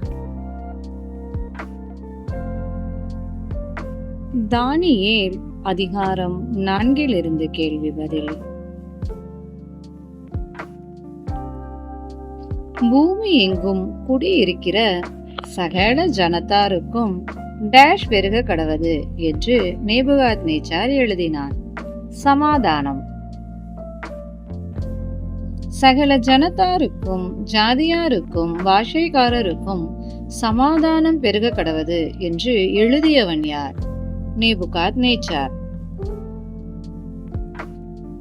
தானியேல் அதிகாரம் 4 கேள்வி பதில். பூமி எங்கும் குடியிருக்கிற சகல ஜனத்தாருக்கும் டேஷ் பெருக கடவது என்று நேபுகாத் நேச்சார் எழுதினான். சமாதானம். சகல ஜனத்தாருக்கும் ஜாதியாருக்கும் பாஷைக்காரருக்கும் சமாதானம் பெருக கடவது என்று எழுதியவன் யார்? நேபுகாத்நேச்சார்.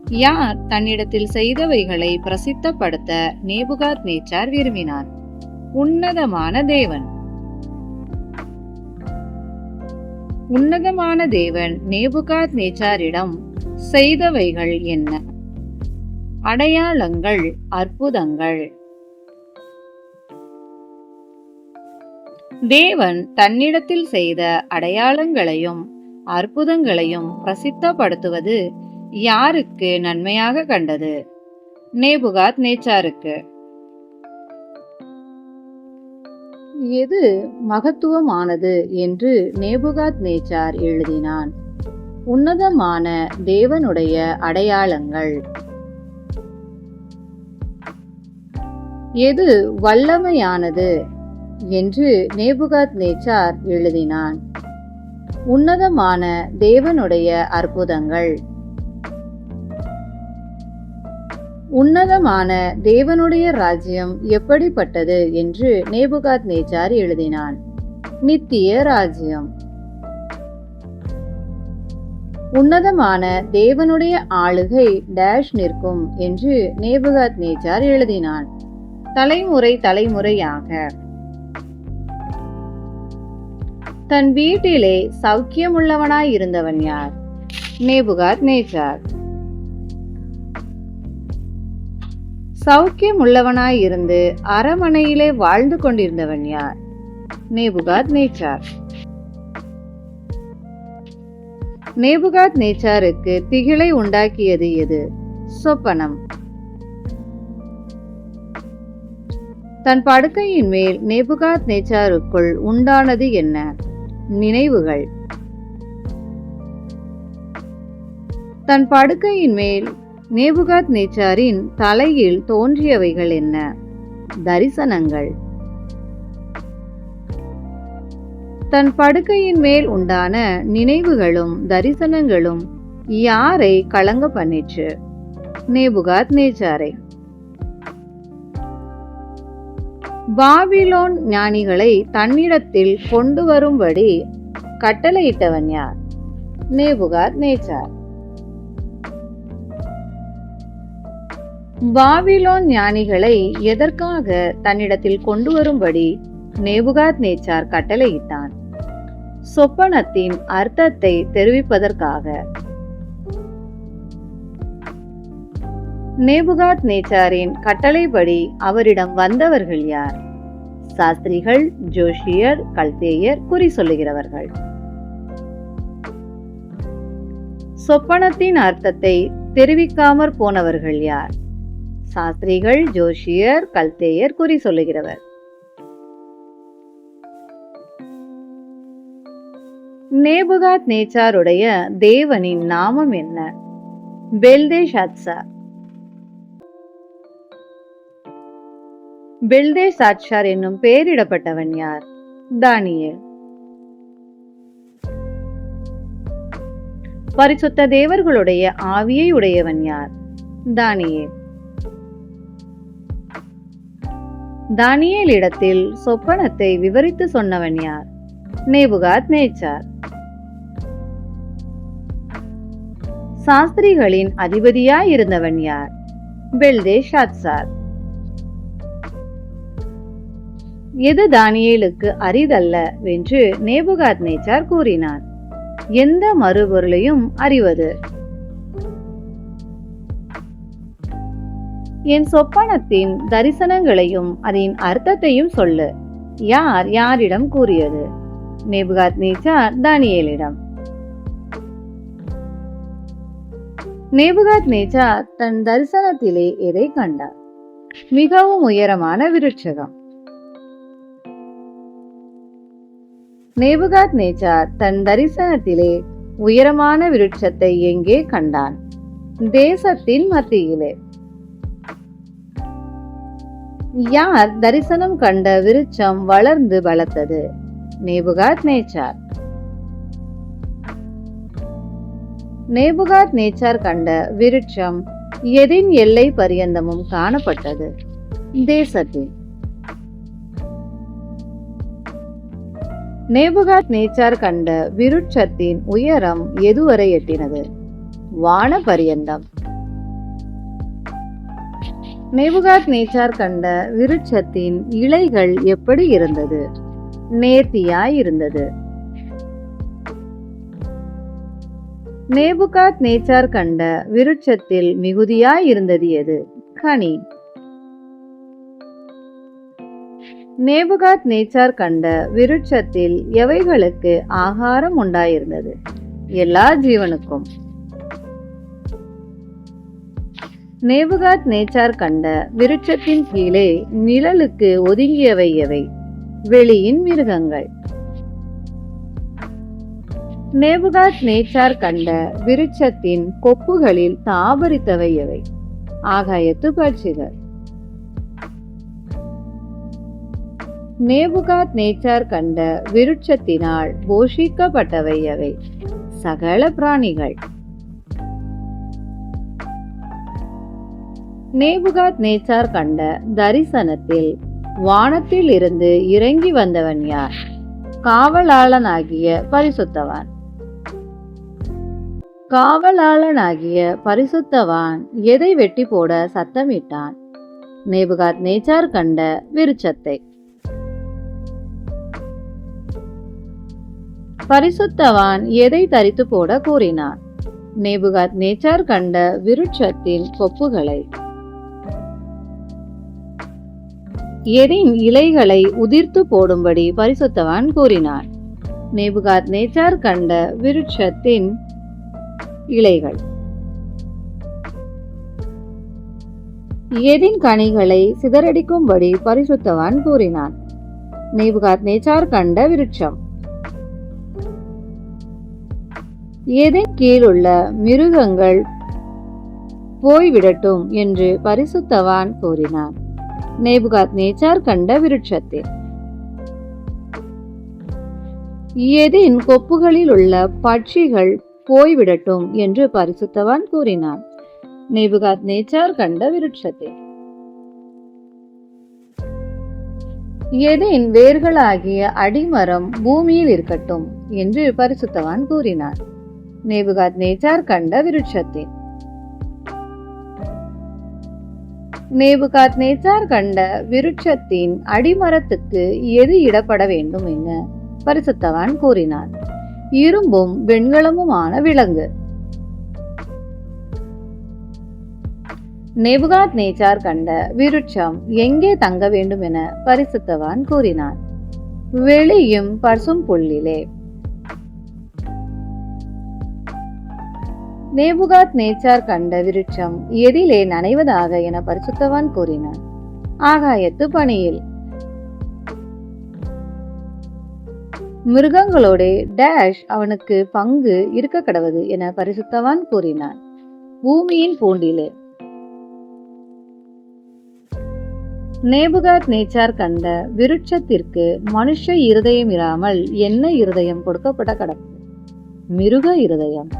யார் தன்னிடத்தில் செய்தவைகளை பிரசித்தப்படுத்த நேபுகாத்நேச்சார் விரும்பினான்? உன்னதமான தேவன். உன்னதமான தேவன் நேபுகாத்நேச்சாரிடம் செய்தவைகள் என்ன? அடையாளங்கள், அற்புதங்கள். தேவன் தன்னிடத்தில் செய்த அடையாளங்களையும் அற்புதங்களையும் பிரசித்தப்படுத்துவது யாருக்கு நன்மையாக கண்டது? நேபுகாத்நேச்சாருக்கு. எது மகத்துவமானது என்று நேபுகாத்நேச்சார் எழுதினான்? உன்னதமான தேவனுடைய அடையாளங்கள். எது வல்லமையானது என்று நேபுகாத்நேச்சார் எழுதினான்? உன்னதமான தேவனுடைய அற்புதங்கள். உன்னதமான தேவனுடைய ராஜ்யம் எப்படிப்பட்டது என்று நேபுகாத்நேச்சார் எழுதினான்? நித்திய ராஜ்யம். உன்னதமான தேவனுடைய ஆளுகை டேஷ் நிற்கும் என்று நேபுகாத்நேச்சார் எழுதினான்? தலைமுறை தலைமுறையாக. தன் வீட்டிலே சௌக்கியமுள்ளவனாயிருந்தவன் யார்? நேபுகாத்நேச்சார். சௌக்கியமுள்ளவனாயிருந்து அரமனையிலே வாழ்ந்து கொண்டிருந்தவன் யார்? நேபுகாத்நேச்சார். நேபுகாத்நேச்சாருக்கு திகிலை உண்டாக்கியது எது? சொப்பனம். தன் படுக்கையின் மேல் நேபுகாத்நேச்சாருக்குள் உண்டானது என்ன? நினைவுகள். தன் படுக்கையின் மேல் நேபுகாத்நேச்சாரின் தலையில் தோன்றியவைகள் என்ன? தரிசனங்கள். தன் படுக்கையின் மேல் உண்டான நினைவுகளும் தரிசனங்களும் யாரை கலங்க பண்ணிற்று? நேபுகாத்நேச்சாரை. பாபிலோன் ஞானிகளை தன்னிடத்தில் கொண்டு வரும்படி கட்டளையிட்டவன் யார்? நேபுகாத்நேச்சார். பாபிலோன் ஞானிகளை எதற்காக தன்னிடத்தில் கொண்டு வரும்படி நேபுகாத்நேச்சார் கட்டளையிட்டான்? சொப்பனத்தின் அர்த்தத்தை தெரிவிப்பதற்காக. நேபுகாத்நேச்சாரின் கட்டளைப்படி அவரிடம் வந்தவர்கள் யார்? சாஸ்திரிகள், ஜோஷியர், கல்தேயர், குறி சொல்லுகிறவர்கள். சொப்பனத்தின் அர்த்தத்தை தெரிவிக்காமற் போனவர்கள் யார்? சாஸ்திரிகள், ஜோஷியர், கல்தேயர், குறி சொல்லுகிறவர். நேபுகாத்நேச்சாருடைய தேவனின் நாமம் என்ன? பெல்தேஷாத்சார். பெல்தேஷாத்சார் என்னும் பெயரிடப்பட்டவன் யார்? தானியேல். பரிசுத்த தேவர்களுடைய ஆவியை உடையவன் யார்? தானியேல். தானியேல் இடத்தில் சொப்பனத்தை விவரித்து சொன்னவன் யார்? நேபுகாத்நேச்சார். சாஸ்திரிகளின் அதிபதியாயிருந்தவன் யார்? பெல்தேஷாத்சார். எது தானியேலுக்கு அரிதல்ல என்று நேபுகாத்நேச்சார் கூறினார்? எந்த மறுபொருளையும் அறிவது. என் சொப்பனத்தின் தரிசனங்களையும் அதன் அர்த்தத்தையும் சொல்லு. யார் யாரிடம் கூறியது? நேபுகாத்நேச்சார் தானியேலிடம். நேபுகாத்நேச்சார் தன் தரிசனத்திலே எதை கண்டார்? மிகவும் உயரமான விருட்சகம். நேபுகாத்நேச்சார் தன் தரிசனத்திலே உயரமான விருட்சத்தை எங்கே கண்டான்? தேசத்தின் மத்தியிலே. யார் தரிசனம் கண்ட விருட்சம் வளர்ந்து பலத்தது? நேபுகாத்நேச்சார். நேபுகாத்நேச்சார் கண்ட விருட்சம் எதின் எல்லை பரியந்தமும் காணப்பட்டது. தேசத்தில் நேபுகாத்நேச்சார் கண்ட விருட்சத்தின் உயரம் எதுவரை எட்டினது? வான பரியந்தம். நேபுகாத்நேச்சார் கண்ட விருட்சத்தின் இலைகள் எப்படி இருந்தது? நேர்த்தியாய் இருந்தது. நேபுகாத்நேச்சார் கண்ட விருட்சத்தில் மிகுதியாய் இருந்தது எது? கனி. நேபுகாத்நேச்சார் கண்ட விருட்சத்தில் எவைகளுக்கு ஆகாரம் உண்டாயிருந்தது? எல்லா ஜீவனுக்கும். நேபுகாத்நேச்சார் கண்ட விருட்சத்தின் கீழே நிழலுக்கு ஒதுங்கியவை எவை? வெளியின் மிருகங்கள். நேபுகாத்நேச்சார் கண்ட விருட்சத்தின் கொப்புகளில் தாபரித்தவை எவை? ஆகாயத்து பட்சிகள். நேபுகாத்நேச்சார் கண்ட விருட்சத்தினால் போஷிக்கப்பட்டவை எவை? சகல பிராணிகள். நேபுகாத்நேச்சார் கண்ட தரிசனத்தில் வானத்தில் இருந்து இறங்கி வந்தவன் யார்? காவலாளனாகிய பரிசுத்தவான். காவலாளனாகிய பரிசுத்தவான் எதை வெட்டி போட சத்தமிட்டான்? நேபுகாத்நேச்சார் கண்ட விருட்சத்தை. பரிசுத்தவான் எதை தரித்து போட கூறினான்? நேபுகாத்நேச்சார் கண்ட விருட்சத்தின் கொப்புகளை. எதின் இலைகளை உதிர்த்து போடும்படி பரிசுத்தவான் கூறினான்? நேபுகாத்நேச்சார் கண்ட விருட்சத்தின் இலைகள். எதின் கனிகளை சிதறடிக்கும்படி பரிசுத்தவான் கூறினான்? நேபுகாத்நேச்சார் கண்ட விருட்சம். எதின் கீழுள்ள மிருகங்கள் போய்விடட்டும் என்று பரிசுத்தவான் கூறினான்? நேபுகாத்நேச்சார் கண்ட விருட்சத்தில். எதின் கொப்புகளில் உள்ள பட்சிகள் போய்விடட்டும் என்று பரிசுத்தவான் கூறினான்? நேபுகாத்நேச்சார் கண்ட விருட்சத்தில். எதின் வேர்களாகிய அடிமரம் பூமியில் இருக்கட்டும் என்று பரிசுத்தவான் கூறினான்? நேபுகாத்நேச்சார் கண்ட விருட்சத்தில். நேபுகாத்நேச்சார் கண்ட விருட்சத்தின் அடிமரத்துக்கு எது இடப்பட வேண்டும் என பரிசுத்தவான் கூறினான்? இரும்பும் வெண்கலமுமான விலங்கு. நேபுகாத்நேச்சார் கண்ட விருட்சம் எங்கே தங்க வேண்டும் என பரிசுத்தவான் கூறினான்? வெளியும் பசும் புல்லிலே. நேபுகாத்நேச்சார் கண்ட விருட்சம் எதிலே நனைவதாக என பரிசுத்தவான் கூறினான்? ஆகாயத்து பனியில். மிருகங்களோட டேஷ் அவனுக்கு பங்கு இருக்க கடவது என பரிசுத்தவான் கூறினான்? பூமியின் பூண்டிலே. நேபுகாத்நேச்சார் கண்ட விருட்சத்திற்கு மனுஷ இருதயம் இராமல் என்ன இருதயம் கொடுக்கப்பட கடவுது? மிருக இருதயம்.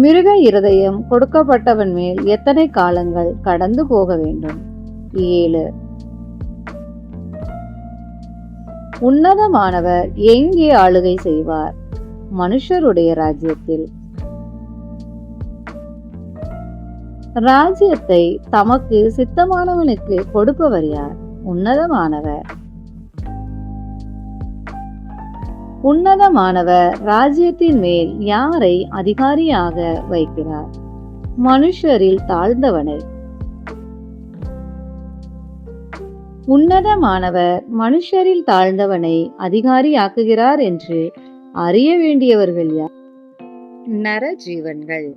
மிருக இருதயம் கொடுக்கப்பட்டவன் மேல் எத்தனை காலங்கள் கடந்து போக வேண்டும்? 7. உன்னதமானவர் எங்கே ஆளுகை செய்வார்? மனுஷருடைய ராஜ்யத்தில். ராஜ்யத்தை தமக்கு சித்தமானவனுக்கு கொடுப்பவர் யார்? உன்னதமானவர். உன்னதமானவர் ராஜ்யத்தின் மேல் யாரை அதிகாரியாக வைக்கிறார்? மனுஷரில் தாழ்ந்தவனை. உன்னதமானவர் மனுஷரில் தாழ்ந்தவனை அதிகாரியாக்குகிறார் என்று அறிய வேண்டியவர்கள் யார்? நரஜீவன்கள்.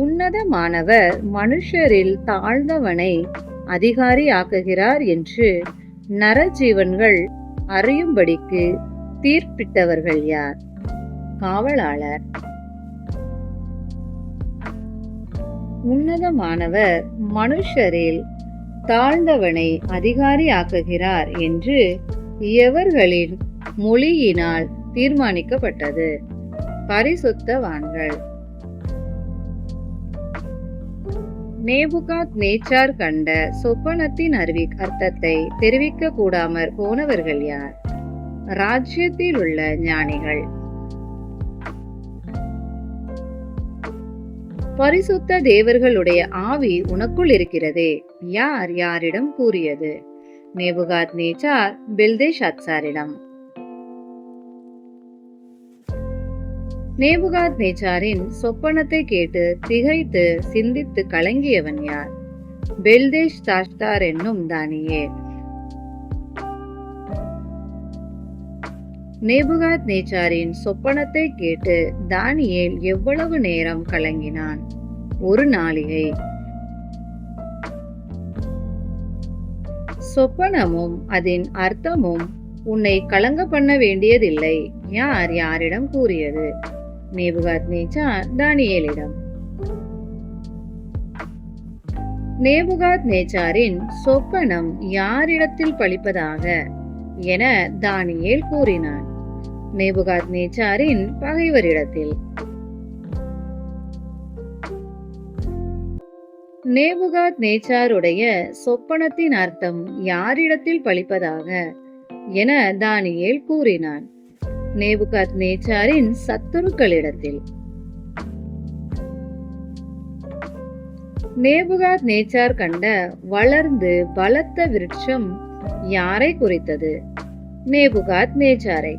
உன்னதமானவர் மனுஷரில் தாழ்ந்தவனை அதிகாரியாக்குகிறார் என்று நரஜீவன்கள் அறியும்படிக்கு தீர்ப்பிட்டவர்கள் யார்? காவலாளர். உன்னதமானவர் மனுஷரில் தாழ்ந்தவனை அதிகாரியாக்குகிறார் என்று எவர்களின் மொழியினால் தீர்மானிக்கப்பட்டது? பரிசுத்தவான்கள். நேபுகாத் நேச்சார் கண்ட சொப்பனத்தின் அர்த்தத்தை தெரிவிக்க கூடாமற் போனவர்கள் யார்? ராஜ்யத்தில் உள்ள ஞானிகள். பரிசுத்த தேவர்களுடைய ஆவி உனக்குள் இருக்கிறதே, யார் யாரிடம் கூறியது? நேபுகாத் நேச்சார் பெல்தேஷாத்சாரிடம். நேபுகாத் நேச்சாரின் சொப்பனத்தை கேட்டு திகைத்து சிந்தித்து கலங்கியவன் யார்? பெல்தேஷாத்சார் என்னும் தானியேல். நேபுகாத் நேச்சாரின் சொப்பனத்தை கேட்டு தானியேல் எவ்வளவு நேரம் கலங்கினான்? ஒரு நாளிகை. சொப்பனமும் அதன் அர்த்தமும் உன்னை கலங்க பண்ண வேண்டியதில்லை, யார் யாரிடம் கூறியது? நேபுகாத் நேச்சார் தானியேலிடம். நேபுகாத் நேச்சாரின் சொப்பனம் யாரிடத்தில் பலிப்பதாக என தானியேல் கூறினான்? நேபுகாத் நேச்சாரின் பகைவரிடத்தில். நேபுகாத் நேச்சாருடைய சொப்பனத்தின் அர்த்தம் யாரிடத்தில் பலிப்பதாக என தானியேல் கூறினான்? நேபுகாத் நேச்சாரின் சத்துருக்களிடத்தில். நேபுகாத் நேச்சார் கண்ட வளர்ந்து பலத்த விருட்சம் யாரை குறித்தது? நேபுகாத் நேச்சாரை.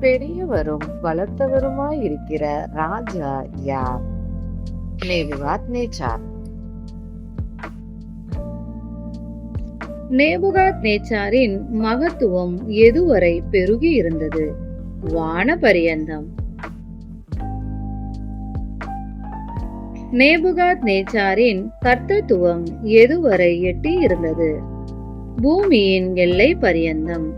பெரியவரும் வளர்த்தவருமாயிருக்கிற ராஜா யார்? நேபுகாத் நேச்சார். நேபுகாத் நேச்சாரின் மகத்துவம் எதுவரை பெருகி இருந்தது? வான பரியந்தம். நேபுகாத் நேச்சாரின் கர்த்தத்துவம் எதுவரை எட்டி இருந்தது? பூமியின் எல்லை பரியந்தம்.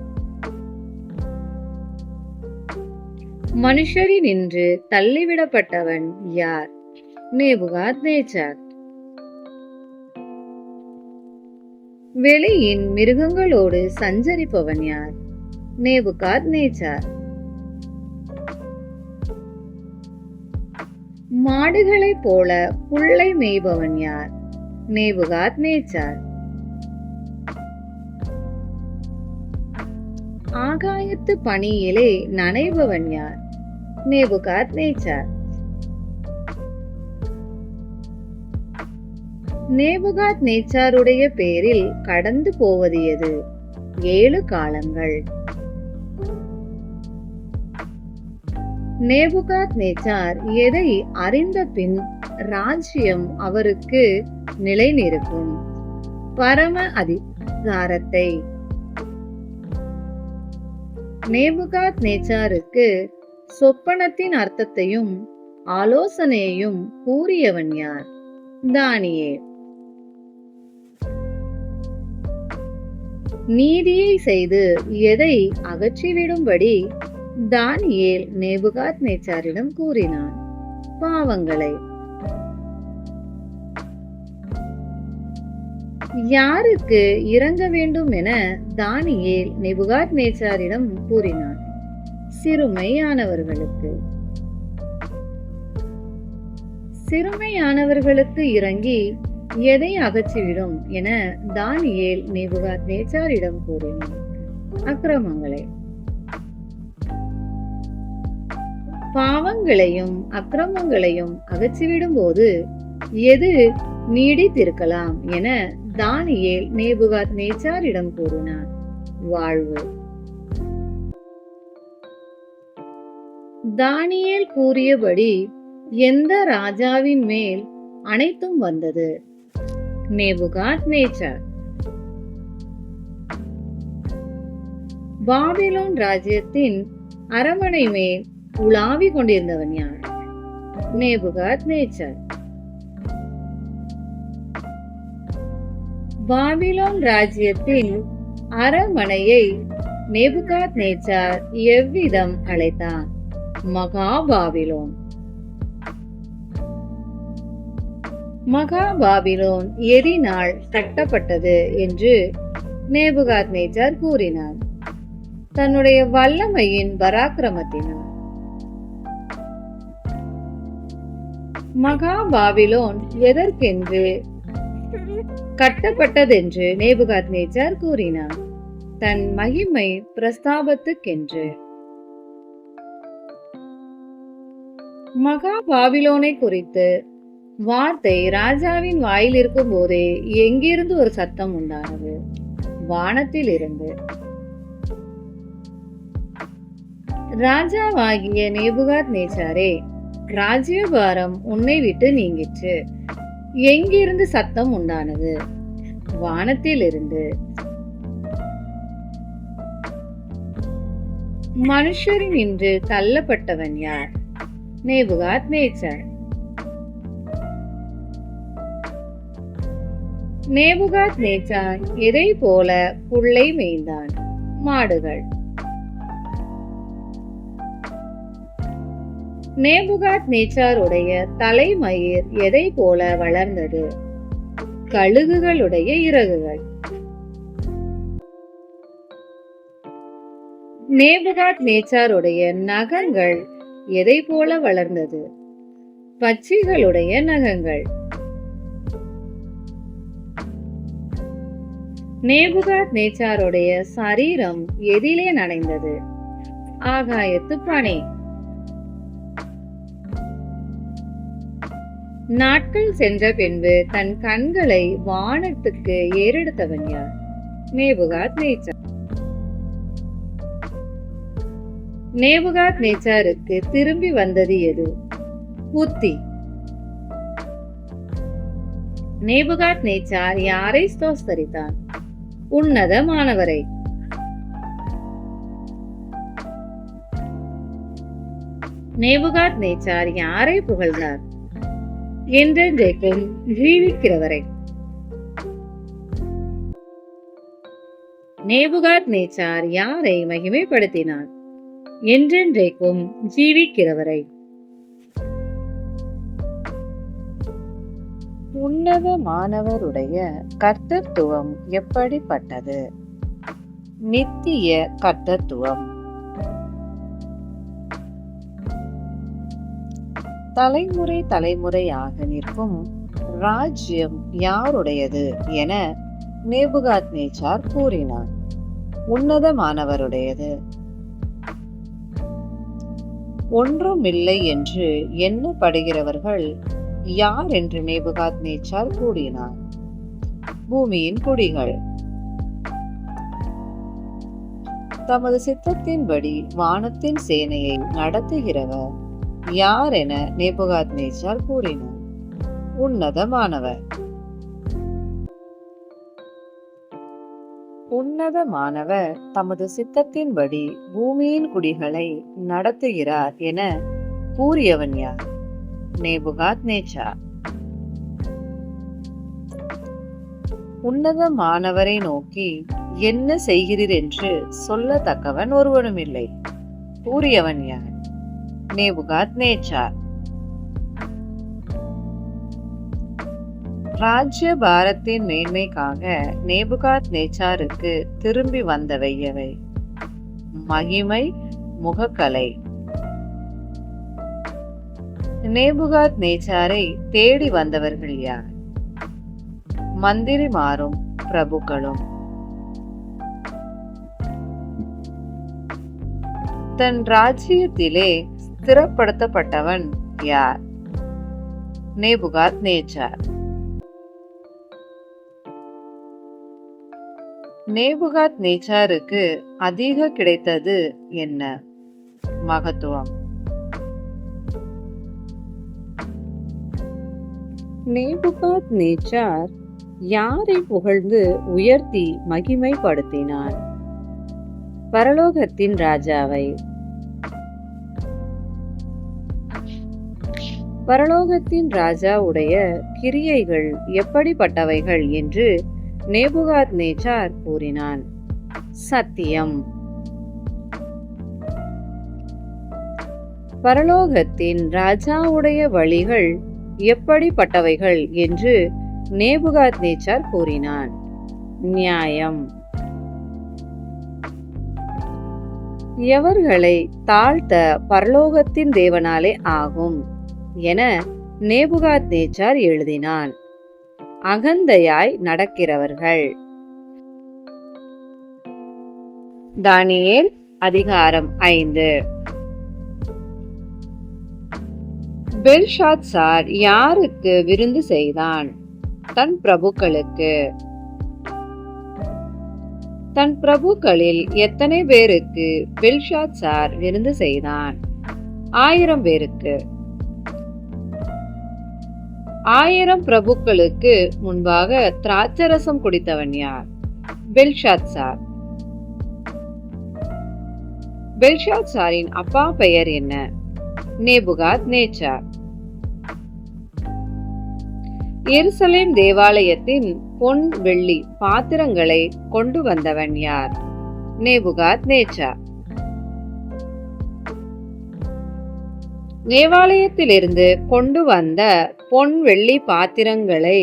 மனுஷரினின்று தள்ளிவிடப்பட்டவன் யார்? நேபுகாத் நேச்சார். வெளியின் மிருகங்களோடு சஞ்சரிப்பவன் யார்? நேபுகாத் நேச்சார். மாடுகளைப் போல புல்லை மேய்பவன் யார்? நேபுகாத் நேச்சார். ஆகாயத்து பனியிலே நனைபவன் யார்? நேபுகாத் நேச்சார். நேபுகாத் நேச்சாருடைய பேரில் கடந்து போவது எது? 7 காலங்கள். நேபுகாத் நேச்சார் எதை அறிந்த பின் ராஜ்யம் அவருக்கு நிலை நிற்கும்? பரம அதிகாரத்தை. நேபுகாத் நேச்சாருக்கு சொப்பனத்தின் அர்த்தத்தையும் ஆலோசனையையும் கூறியவன் யார்? தானியேல். நீதியை செய்து எதை அகற்றிவிடும்படி தானியேல் நேபுகாத் நேச்சாரிடம் கூறினான்? பாவங்களை. யாருக்கு இறங்க வேண்டும் என தானியேல் நேபுகாத் நேச்சாரிடம் கூறினான்? சிறுமையானவர்களுக்கு. சிறுமையானவர்களுக்கு இறங்கி எதை அகற்றிவிடும் என தானியேல் நேபுகாத் நேச்சாரிடம் கூறினான்? அக்கிரமங்களை. பாவங்களையும் அக்கிரமங்களையும் அகற்றிவிடும் போது எது நீடித்திருக்கலாம் என தானியேல் நேபுகாத் நேச்சாரிடம் கூறினான்? வாழ்வு. தானியேல் கூறியபடி எந்த ராஜாவின் மேல் அனைத்தும் வந்தது? நேபுகாத் நேச்சார். பாபிலோன் ராஜ்யத்தின் அரமனை மேல் உலாவி கொண்டிருந்தவன் யார்? நேபுகாத் நேச்சார். பாபிலோன் ராஜ்யத்தின் அரமனையை நேபுகாத் நேச்சார் எவ்விதம் அழைத்தான்? மகாபாபிலோன். மகாபாபிலோன் எதினால் கட்டப்பட்டது என்று நேபுகாத் நேச்சார் கூறினார்? தன்னுடைய வல்லமையின் பராக்கிரமத்தினால். மகா பாபிலோன் எதற்கென்று கட்டப்பட்டதென்று நேபுகாத்நேச்சார் கூறினார். தன் மகிமை பிரஸ்தாபத்துக்கென்று. மகா பாபிலோனை குறித்து வார்த்தை ராஜாவின் வாயில் இருக்கும் போதே எங்கிருந்து ஒரு சத்தம் உண்டானது? வானத்தில் இருந்து. ராஜாவாகிய நேபுகாத்நேச்சாரே, ராஜ்யபாரம் உன்னை விட்டு நீங்கிற்று. எங்கிருந்து சத்தம் உண்டானது? வானத்தில் இருந்து. மனுஷரின் இன்று தள்ளப்பட்டவன் யார்? நேபுகாத்நேச்சார். நேபுகாத்நேச்சார் எதை போல புல்லை மேய்ந்தான்? மாடுகள். நேபுகாத்நேச்சாருடைய தலைமயிர் எதை போல வளர்ந்தது? கழுகுகளுடைய இறகுகள். நேபுகாத்நேச்சாருடைய நகங்கள் எதை போல வளர்ந்தது? பட்சிகளுடைய நகங்கள். நேபுகாத்நேச்சாருடைய சரீரம் எதிலே நனைந்தது? ஆகாயத்து பனி. நாட்கள் சென்ற பின்பு தன் கண்களை வானத்துக்கு ஏறெடுத்தவன் யார்? நேபுகாத்நேச்சார். நேபுகாத்நேச்சாருக்கு திரும்பி வந்தது எது? புத்தி. நேபுகாத்நேச்சார் யாரை ஸ்தோத்தரித்தான்? உன்னதமானவரை. நேபுகாத்நேச்சார் யாரை புகழ்ந்தார்? என்றென்றைக்கும் ஜீவிக்கிறவரை. நேபுகாத்நேச்சார் யாரை மகிமைப்படுத்தினார்? என்றென்றைக்கும் ஜீவிக்கிறவரை. உன்னதமானவருடைய கர்த்தத்துவம் எப்படிப்பட்டது? நித்திய கர்த்தத்துவம். தலைமுறை தலைமுறையாக நிற்கும் ராஜ்யம் யாருடையது என நேபுகாத்நேச்சார் கூறினார். உன்னதமானவருடையது. ஒன்றுமில்லை என்று எண்ணப்படுகிறவர்கள் யார் என்று நேபுகாத்நேச்சார் கூறினார். பூமியின் குடிகள். தமது சித்தத்தின்படி வானத்தின் சேனையை நடத்துகிறவர் யார் என நேபுகாத்நேச்சார் கூறினார். உன்னதமானவர். உன்னதமானவர் தமது சித்தத்தின்படி பூமியின் குடிகளை நடத்துகிறார் என கூறியவன் யார்? நேபுகாத்நேச்சார். உன்னதமானவரை நோக்கி என்ன செய்கிறீர் என்று சொல்லத்தக்கவன் ஒருவனுமில்லை. கூறியவன் யார்? நேபுகாத்நேச்சார். ராஜ்ய பாரத்தின் மேன்மைக்காக நேபுகாத்நேச்சாருக்கு திரும்பி வந்தவை எவை? மகிமை, முகக்கலை. நேபுகாத்நேச்சாரை தேடி வந்தவர்கள் யார்? மந்திரிமாரும் பிரபுக்களும். தன் ராஜ்யத்திலே ஸ்திரப்படுத்தப்பட்டவன் யார்? நேபுகாத்நேச்சார். நேபுகாத்நேச்சாருக்கு அதிக கிடைத்தது என்ன? மகத்துவம். நேபுகாத்நேச்சார் யாரை புகழ்ந்து உயர்த்தி மகிமைப்படுத்தினான்? பரலோகத்தின் ராஜாவை. பரலோகத்தின் ராஜாவுடைய கிரியைகள் எப்படிப்பட்டவைகள் என்று நேபுகாத்நேச்சார் கூறினான். சத்தியம். பரலோகத்தின் ராஜாவுடைய வழிகள் எப்படிப்பட்டவைகள் என்று நேபுகாத்நேச்சார் கூறினான். நியாயம். எவர்களை தாழ்த்த பரலோகத்தின் தேவனாலே ஆகும் என நேபுகாத்நேச்சார் எழுதினான். அகந்தையாய் நடக்கிறவர்கள். தானியேல் அதிகாரம் 5. பெல்ஷாத்சார் யாருக்கு விருந்து செய்தான்? தன் பிரபுக்களுக்கு. தன் பிரபுக்களில் எத்தனை பேருக்கு பெல்ஷாத்சார் விருந்து செய்தான்? 1000 பேருக்கு. 1000 பிரபுக்களுக்கு முன்பாக திராட்சரசம் குடித்தவன் யார்? பெல்ஷாத்சார். பெல்ஷாத்சாரின் அப்பா பெயர் என்ன? நேபுகாத்நேச்சார். எருசலேம் தேவாலயத்தின் பொன் வெள்ளி பாத்திரங்களை கொண்டு வந்தவன் யார்? நேபுகாத்நேச்சார். தேவாலயத்திலிருந்து கொண்டு வந்த பொன் வெள்ளி பாத்திரங்களை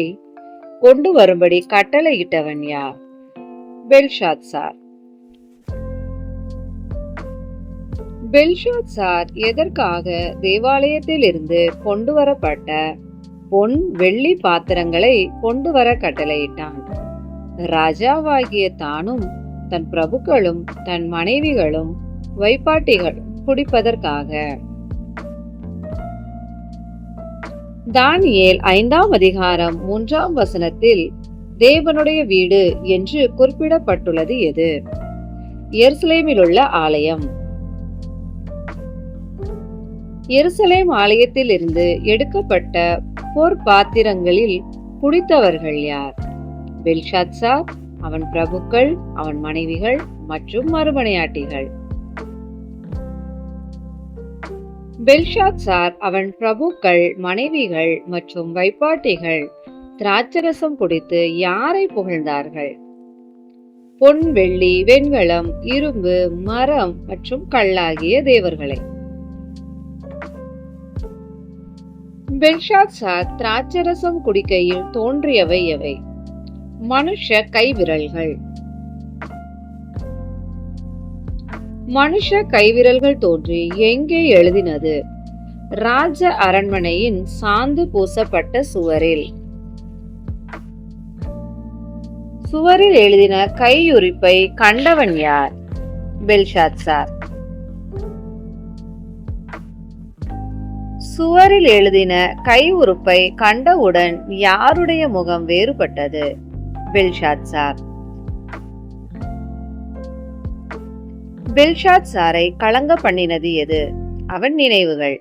கொண்டு வரும்படி கட்டளையிட்டவன் யார்? பெல்ஷாத்சார். பெல்ஷாத்சார் எதற்காக தேவாலயத்திலிருந்து கொண்டு வரப்பட்ட பொன் வெள்ளி பாத்திரங்களை கொண்டு வர கட்டளையிட்டான்? ராஜாவாகிய தானும் தன் பிரபுக்களும் தன் மனைவிகளும் வைப்பாட்டிகளும் குடிப்பதற்காக. தானியேல் 5ஆம் அதிகாரம் 3ஆம் வசனத்தில் தேவனுடைய வீடு என்று குறிப்பிடப்பட்டுள்ளது எது? எருசலேமில் உள்ள ஆலயம். எருசலேம் ஆலயத்தில் இருந்து எடுக்கப்பட்ட பொற்பாத்திரங்களில் குடித்தவர்கள் யார்? பெல்ஷாத்சார், அவன் பிரபுக்கள், அவன் மனைவிகள் மற்றும் மறுமனையாட்டிகள். பெல்ஷாத்சார், அவன் பிரபுக்கள், மனைவிகள் மற்றும் வைப்பாட்டிகள் திராட்சரசம் குடித்து யாரை புகழ்ந்தார்கள்? பொன், வெள்ளி, வெண்கலம், இரும்பு, மரம் மற்றும் கல்லாகிய தேவர்களை. பெல்ஷாத்சார் திராட்சரசம் குடிக்கையில் தோன்றியவை எவை? மனுஷ கைவிரல்கள். மனுஷ கைவிரல்கள் தோன்றி எங்கே எழுதினது? ராஜ அரண்மனையின் சாந்து பூசப்பட்ட சுவரில். சுவரில் எழுதின கையுறிப்பை கண்டவன் யார்? பெல்ஷாத்சார். சுவரில் எழுதின கை உறுப்பை கண்டவுடன் யாருடைய முகம் வேறுபட்டது? பெல்ஷாத்சார். பெல்ஷாத்சாரை கலங்க பண்ணினது எது? அவன் நினைவுகள்.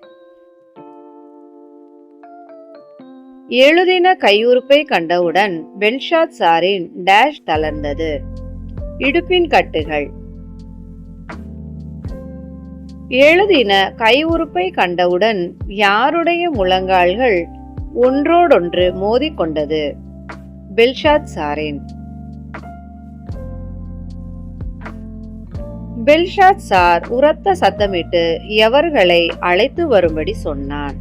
எழுதின கையுறுப்பை கண்டவுடன் பெல்ஷாத்சாரின் டேஷ் தளர்ந்தது. இடுப்பின் கட்டுகள். எழுதின கை உறுப்பை கண்டவுடன் யாருடைய முழங்கால்கள் ஒன்றோடொன்று மோதிக்கொண்டது? பெல்ஷாத்சாரின். பெல்ஷாத்சார் உரத்த சத்தமிட்டு எவர்களை அழைத்து வரும்படி சொன்னான்?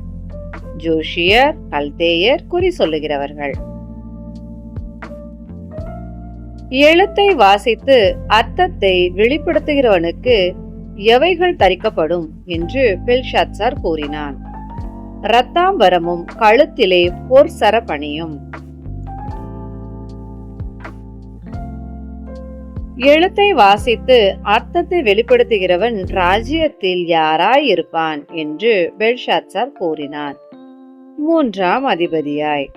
ஜோஷியர், கல்தேயர், குறி சொல்லுகிறவர்கள். எழுத்தை வாசித்து அர்த்தத்தை வெளிப்படுத்துகிறவனுக்கு எவைகள் தரிக்கப்படும் என்று பெல்ஷாத்சார் கூறினான்? இரத்தாம்பரமும் கழுத்திலே போர் சரப்பணியும். எழுத்தை வாசித்து அர்த்தத்தை வெளிப்படுத்துகிறவன் ராஜ்யத்தில் யாராயிருப்பான் என்று பெல்ஷாத்சார் கூறினான்? 3ஆம் அதிபதியாய்.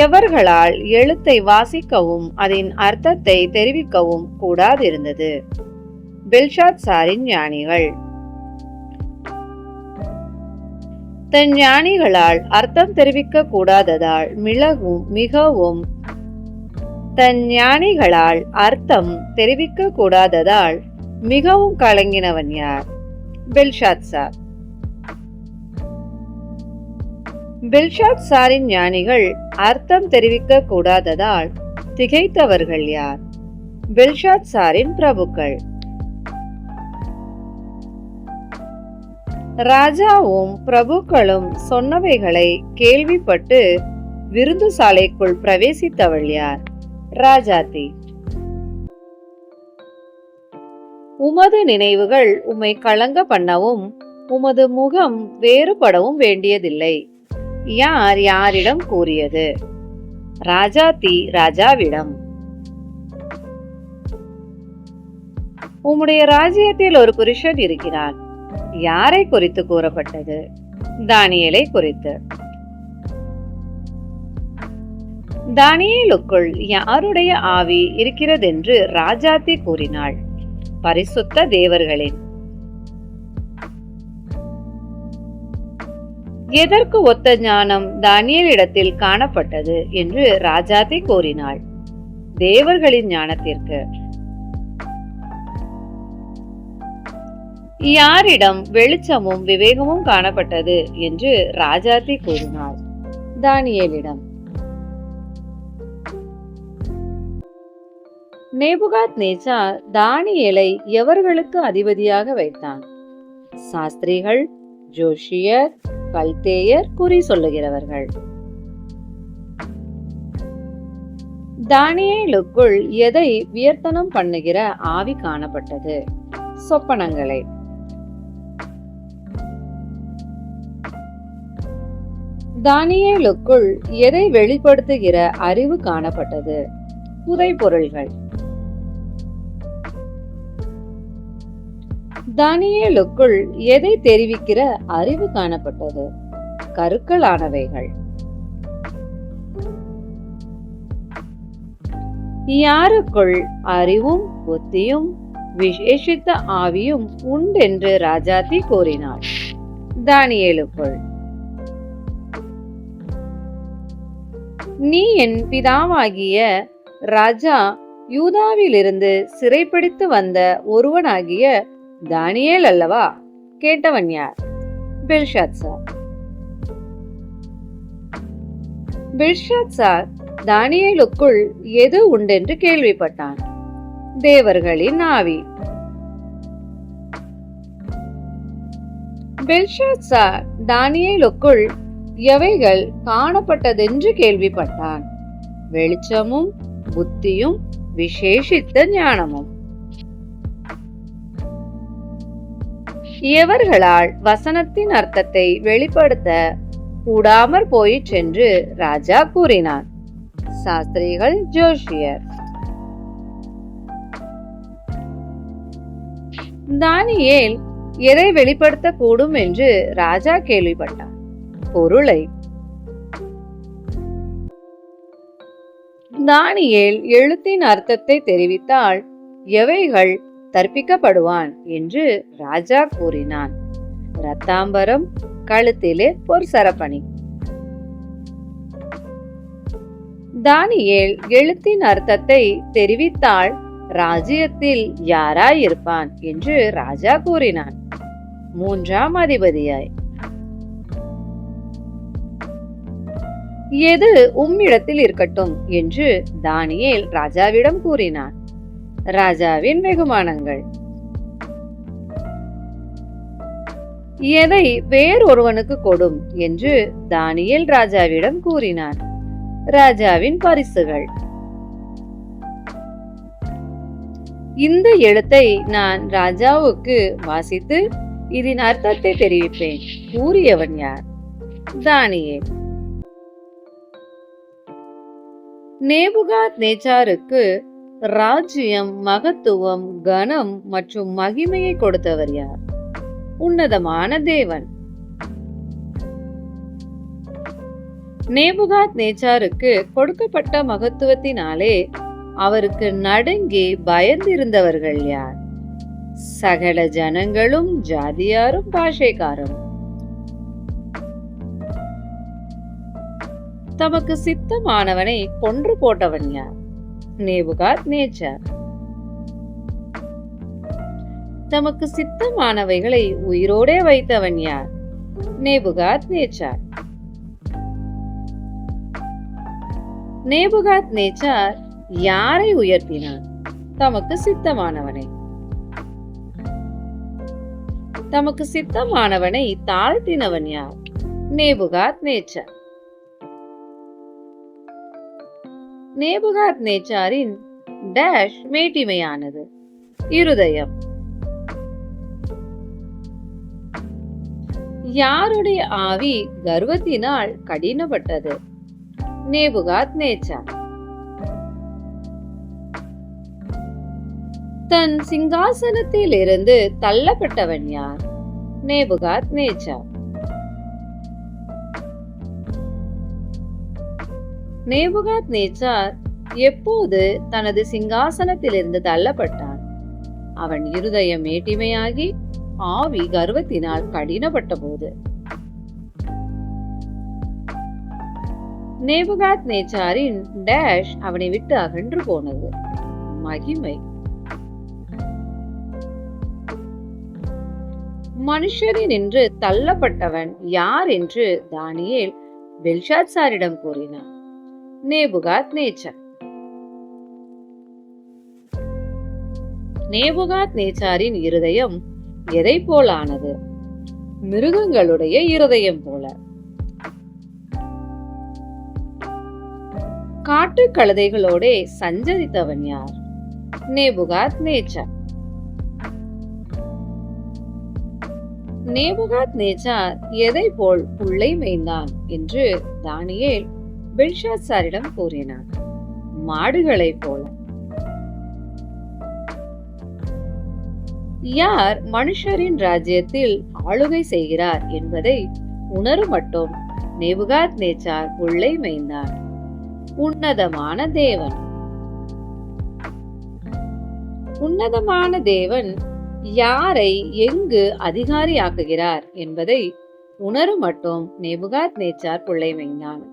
எவர்களால் எழுத்தை வாசிக்கவும் அதன் அர்த்தத்தை தெரிவிக்கவும் கூடாதிருந்தது? பெல்ஷாத்சாரின் ஞானிகள். தன் ஞானிகளால் அர்த்தம் தெரிவிக்க கூடாததால் மிகவும் தன் ஞானிகளால் அர்த்தம் தெரிவிக்க கூடாததால் மிகவும் கலங்கினவன் யார்? பெல்ஷாத்சார். பெல்ஷாத்சாரின் ஞானிகள் அர்த்தம் தெரிவிக்க கூடாததால் திகைத்தவர்கள் யார்? பெல்ஷாத்சாரின் பிரபுக்கள். ராஜாவும் பிரபுக்களும் சொன்னவைகளை கேள்விப்பட்டு விருந்து சாலைக்குள் பிரவேசித்தவள் யார்? ராஜாத்தி. உமது நினைவுகள் உம்மை கலங்க பண்ணவும் உமது முகம் வேறுபடவும் வேண்டியதில்லை. யார் யாரிடம் கூறியது? ராஜாத்தி ராஜாவிடம். உம்முடைய ராஜ்யத்தில் ஒரு புருஷன் இருக்கிறான். யாரை குறித்து கூறப்பட்டது? தானியேலை குறித்து. தானியேலுக்குள் யாருடைய ஆவி இருக்கிறதென்று ராஜாத்தி கூறினாள். பரிசுத்த தேவர்களின். எதற்கு ஒத்த ஞானம் தானியேலிடத்தில் காணப்பட்டது என்று ராஜாத்தி கூறினாள்? தேவர்களின் ஞானத்திற்கு. யாரிடம் வெளிச்சமும் விவேகமும் காணப்பட்டது என்று ராஜாத்தி கூறினாள்? தானியேலிடம். நேபுகாத்நேச்சார் தானியேலை எவர்களுக்கு அதிபதியாக வைத்தான்? சாஸ்திரிகள், ஜோஷியர், கல்தேயர், குறி சொல்லுகிறவர்கள். தானியேலுக்குள் எதை வியர்த்தனம் பண்ணுகிற ஆவி காணப்பட்டது? சொப்பனங்களை. தானியேலுக்குள் எதை வெளிப்படுத்துகிற அறிவு காணப்பட்டது? புதைபொருள்கள். தானியேலுக்குள் எதை தெரிவிக்கிற அறிவு காணப்பட்டது? கருக்களானவைகள். யாருக்குள் அறிவும் புத்தியும் விசேஷித்த ஆவியும் உண்டென்று ராஜாத்தி கூறினாள்? தானியேலுக்குள். நீ என் பிதாவாகிய ராஜா யூதாவிலிருந்து சிறைப்பிடித்து வந்த ஒருவனாகிய தானியேல் அல்லவா? கேட்டவன் யார்? பெல்ஷாத்சார். பெல்ஷாத்சார் தானியேலுக்குள் எது உண்டென்று கேள்விப்பட்டான்? தேவர்களின் ஆவி. பெல்ஷாத்சார் தானியேலுக்குள் எவைகள் காணப்பட்டதென்று கேள்விப்பட்டான்? வெளிச்சமும் புத்தியும் விசேஷித்த ஞானமும். எவர்களால் வசனத்தின் அர்த்தத்தை வெளிப்படுத்த கூடாமற் போயிற்றென்று ராஜா கூறினான்? சாஸ்திரிகள், ஜோஷியர். தானியேல் எதை வெளிப்படுத்த கூடும் என்று ராஜா கேள்விப்பட்டான்? பொருளை. தானியேல் எழுத்தின் அர்த்தத்தை தெரிவித்தால் எவைகள் தற்பிக்கப்படுவான் என்று ராஜா கூறினான்? ரத்தாம்பரம், கழுத்திலே பொற்சரப்பணி. தானியேல் எழுத்தின் அர்த்தத்தை தெரிவித்தால் ராஜ்யத்தில் யாராயிருப்பான் என்று ராஜா கூறினான்? 3ஆம் அதிபதியாய். எது உம்மிடத்தில் இருக்கட்டும் என்று தானியேல் ராஜாவிடம் கூறினான்? ராஜாவின் வெகுமானங்கள். எதை வேறொருவனுக்கு கொடும் என்று தானியேல் ராஜாவிடம் கூறினான்? ராஜாவின் பரிசுகள். இந்த எழுத்தை நான் ராஜாவுக்கு வாசித்து இதன் அர்த்தத்தை தெரிவிப்பேன் கூறியவன் யார்? தானியேல். நேபுகாத்நேச்சாருக்கு ராஜ்யம், மகத்துவம், கனம் மற்றும் மகிமையை கொடுத்தவர் யார்? உன்னதமான தேவன். நேபுகாத்நேச்சாருக்கு கொடுக்கப்பட்ட மகத்துவத்தினாலே அவருக்கு நடுங்கி பயந்திருந்தவர்கள் யார்? சகல ஜனங்களும், ஜாதியாரும், பாஷைக்காரும். தமக்கு சித்தமானவனை கொன்று போட்டவன் யார்? நேபுகாத்நேச்சார். தமக்கு சித்தமானவைகளை உயிரோடே வைத்தவன் யார்? நேபுகாத்நேச்சார். நேபுகாத்நேச்சார் யாரை உயர்த்தினான்? தமக்கு சித்தமானவனை. தமக்கு சித்தமானவனை தாழ்த்தினவன் யார்? நேபுகாத்நேச்சார். நேபுகாத்நேச்சாரின் டேஷ் மேட்டிமையானது. இருதயம். யாருடைய ஆவி கர்வத்தினால் கடினப்பட்டது? நேபுகாத்நேச்சார். தன் சிங்காசனத்தில் இருந்து தள்ளப்பட்டவன் யார்? நேபுகாத்நேச்சார். நேபுகாத்நேச்சார் எப்போது தனது சிங்காசனத்திலிருந்து தள்ளப்பட்டான்? அவன் இருதயம் மேட்டிமையாகி ஆவி கர்வத்தினால் கடினப்பட்ட போது. நேபுகாத்நேச்சாரின் டேஷ் அவனை விட்டு அகன்று போனது. மகிமை. மனுஷரினின்று தள்ளப்பட்டவன் யார் என்று தானியேல் பெல்ஷாத்சாரிடம் கூறினான். நேபுகாத்நேச்சார். நேபுகாத்நேச்சாரின் இருதயம் எதை போலானது? மிருகங்களுடைய இருதயம் போல. காட்டு கழுதைகளோட சஞ்சரித்தவன் யார்? நேபுகாத்நேச்சார். நேபுகாத்நேச்சார் எதை போல் புல்லை மேய்ந்தான் என்று தானியேல் பெல்ஷாத்சாரிடம் கூறினான். மாடுகளைப் போல. யார் மனுஷரின் ராஜ்யத்தில் ஆளுகை செய்கிறார் என்பதை உணரும் மட்டும் நேபுகாத்நேச்சார் புல்லை மேய்ந்தான். உன்னதமான தேவன். உன்னதமான தேவன் யாரை எங்கு அதிகாரியாக்குகிறார் என்பதை உணரும் மட்டும் நேபுகாத்நேச்சார் புல்லை மேய்ந்தான்.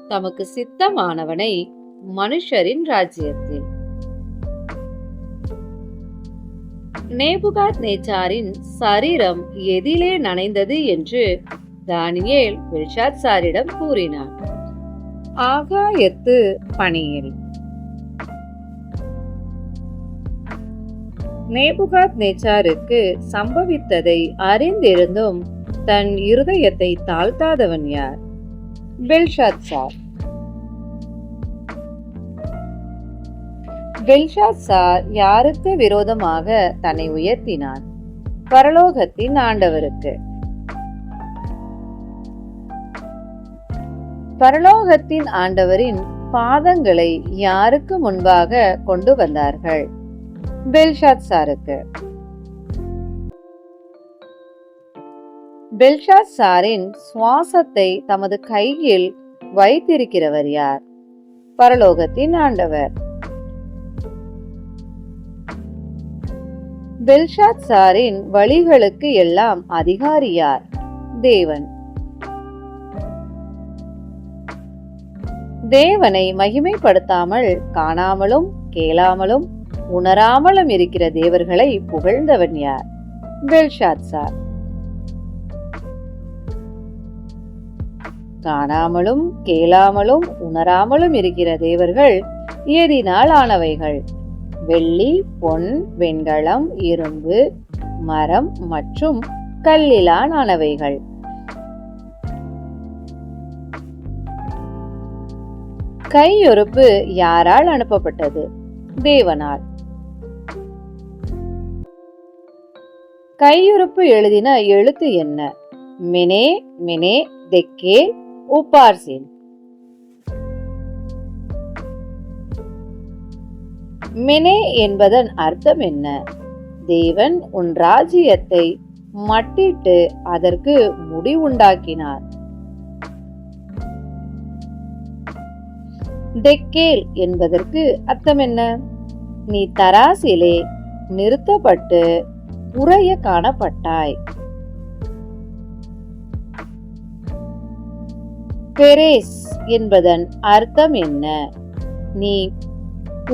தமக்கு சித்தமானவனை மனுஷரின் ராஜ்யத்தில். நேபுகாத்நேச்சாரின் சரீரம் எதிலே நனைந்தது என்று தானியேல் பெல்ஷாத்சாரிடம் கூறினான். ஆகாயத்து பனியில். நேபுகாத்நேச்சாருக்கு சம்பவித்ததை அறிந்திருந்தும் தன் இருதயத்தை தாழ்த்தாதவன் யார்? பெல்ஷாத்சார். பெல்ஷாத்சார் யாருக்கு விரோதமாக தன்னை உயர்த்தினான்? பரலோகத்தின் ஆண்டவருக்கு. பரலோகத்தின் ஆண்டவரின் பாதங்களை யாருக்கு முன்பாக கொண்டு வந்தார்கள்? பெல்ஷாத்சாருக்கு. பெல்ஷாத்சாரின் சுவாசத்தை தமது கையில் வைத்திருக்கிறவர் யார்? பரலோகத்தின் ஆண்டவர். பெல்ஷாத்சாரின் வழிகளுக்கு எல்லாம் அதிகாரி யார்? தேவன். தேவனை மகிமைப்படுத்தாமல் காணாமலும் கேளாமலும் உணராமலும் இருக்கிற தேவர்களை புகழ்ந்தவன் யார்? பெல்ஷாத்சார். காணாமலும் கேளாமலும் உணராமலும் இருக்கிற தேவர்கள் எதினால் ஆனவைகள்? வெள்ளி, பொன், வெண்கலம், இரும்பு, மரம் மற்றும் கல்லிலான் ஆனவைகள். கையொறுப்பு யாரால் அனுப்பப்பட்டது? தேவனால். கையொறுப்பு எழுதின எழுத்து என்ன? மெனே, மெனே, தெக்கே, உப்பார்சின். மெனே என்பதன் அர்த்தம் என்ன? தேவன் உன் ராஜ்யத்தை மட்டிட்டு அதற்கு முடிவுண்டாக்கினார். தெக்கேல் என்பதற்கு அர்த்தம் என்ன? நீ தராசிலே நிறுத்தப்பட்டு உறைய காணப்பட்டாய். பெரேஸ் என்பதன் அர்த்தம் என்ன? நீ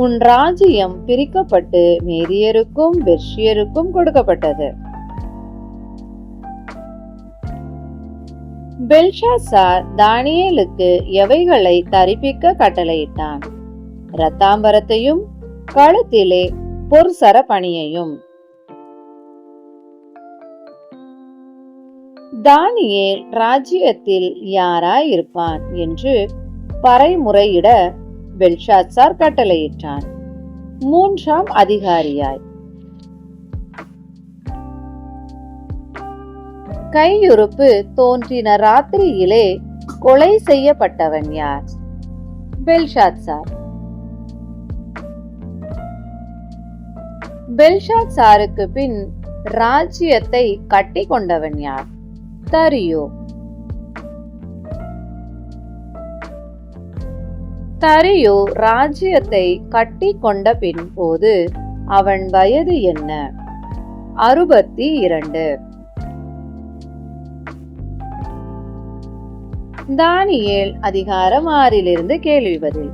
உன் ராஜ்யம் பிரிக்கப்பட்டு மேதியருக்கும் பெர்ஷியருக்கும் கொடுக்கப்பட்டது. பெல்ஷாத்சார் தானியேலுக்கு எவைகளை தரிப்பிக்க கட்டளையிட்டான்? இரத்தாம்பரத்தையும் கழுத்திலே பொற்சர பணியையும். தானியேல் ராஜ்யத்தில் யாராய் இருப்பான் என்று பறைமுறையிட பெல்ஷாத்சார் கட்டளையிட்டான். 3ஆம் அதிகாரியாய். கையுறுப்பு தோன்றின ராத்திரியிலே கொலை செய்யப்பட்டவன் யார்? பெல்ஷாத்சார். பெல்ஷாத்சாருக்கு பின் ராஜ்யத்தை கட்டி கொண்டவன் யார்? தரியு. தரியு ராஜ்யத்தை கட்டி கொண்ட பின் போது அவன் வயது என்ன? 62. தானியேல் அதிகாரம் 6 கேள்வி பதில்.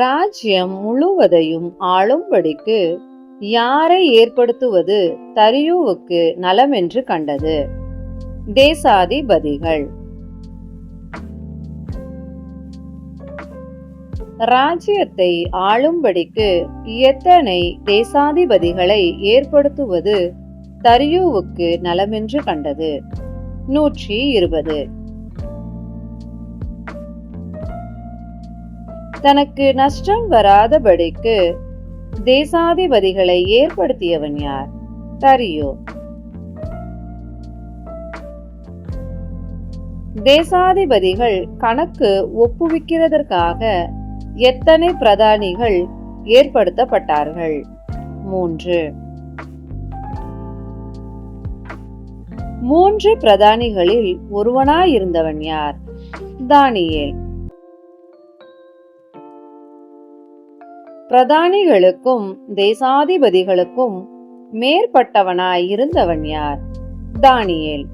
ராஜ்யம் முழுவதையும் ஆளும்படிக்கு யாரை ஏற்படுத்துவது தரியுவுக்கு நலம் என்று கண்டது? தேசாதிபதிகள். ராஜ்யத்தை ஆளும்படிக்கு எத்தனை தேசாதிபதிகளை ஏற்படுத்துவது தரியுவுக்கு நலமென்று கண்டது? 120. தனக்கு நஷ்டம் வராதபடிக்கு தேசாதிபதிகளை ஏற்படுத்தியவன் யார்? தரியு. தேசாதிபதிகள் கணக்கு ஒப்புவிக்கிறதற்காக எத்தனை பிரதானிகள் ஏற்படுத்தப்பட்டார்கள்? 3. 3 பிரதானிகளில் ஒருவனாயிருந்தவன் யார்? தானியேல். பிரதானிகளுக்கும் தேசாதிபதிகளுக்கும் மேற்பட்டவனாயிருந்தவன் யார்? தானியேல்.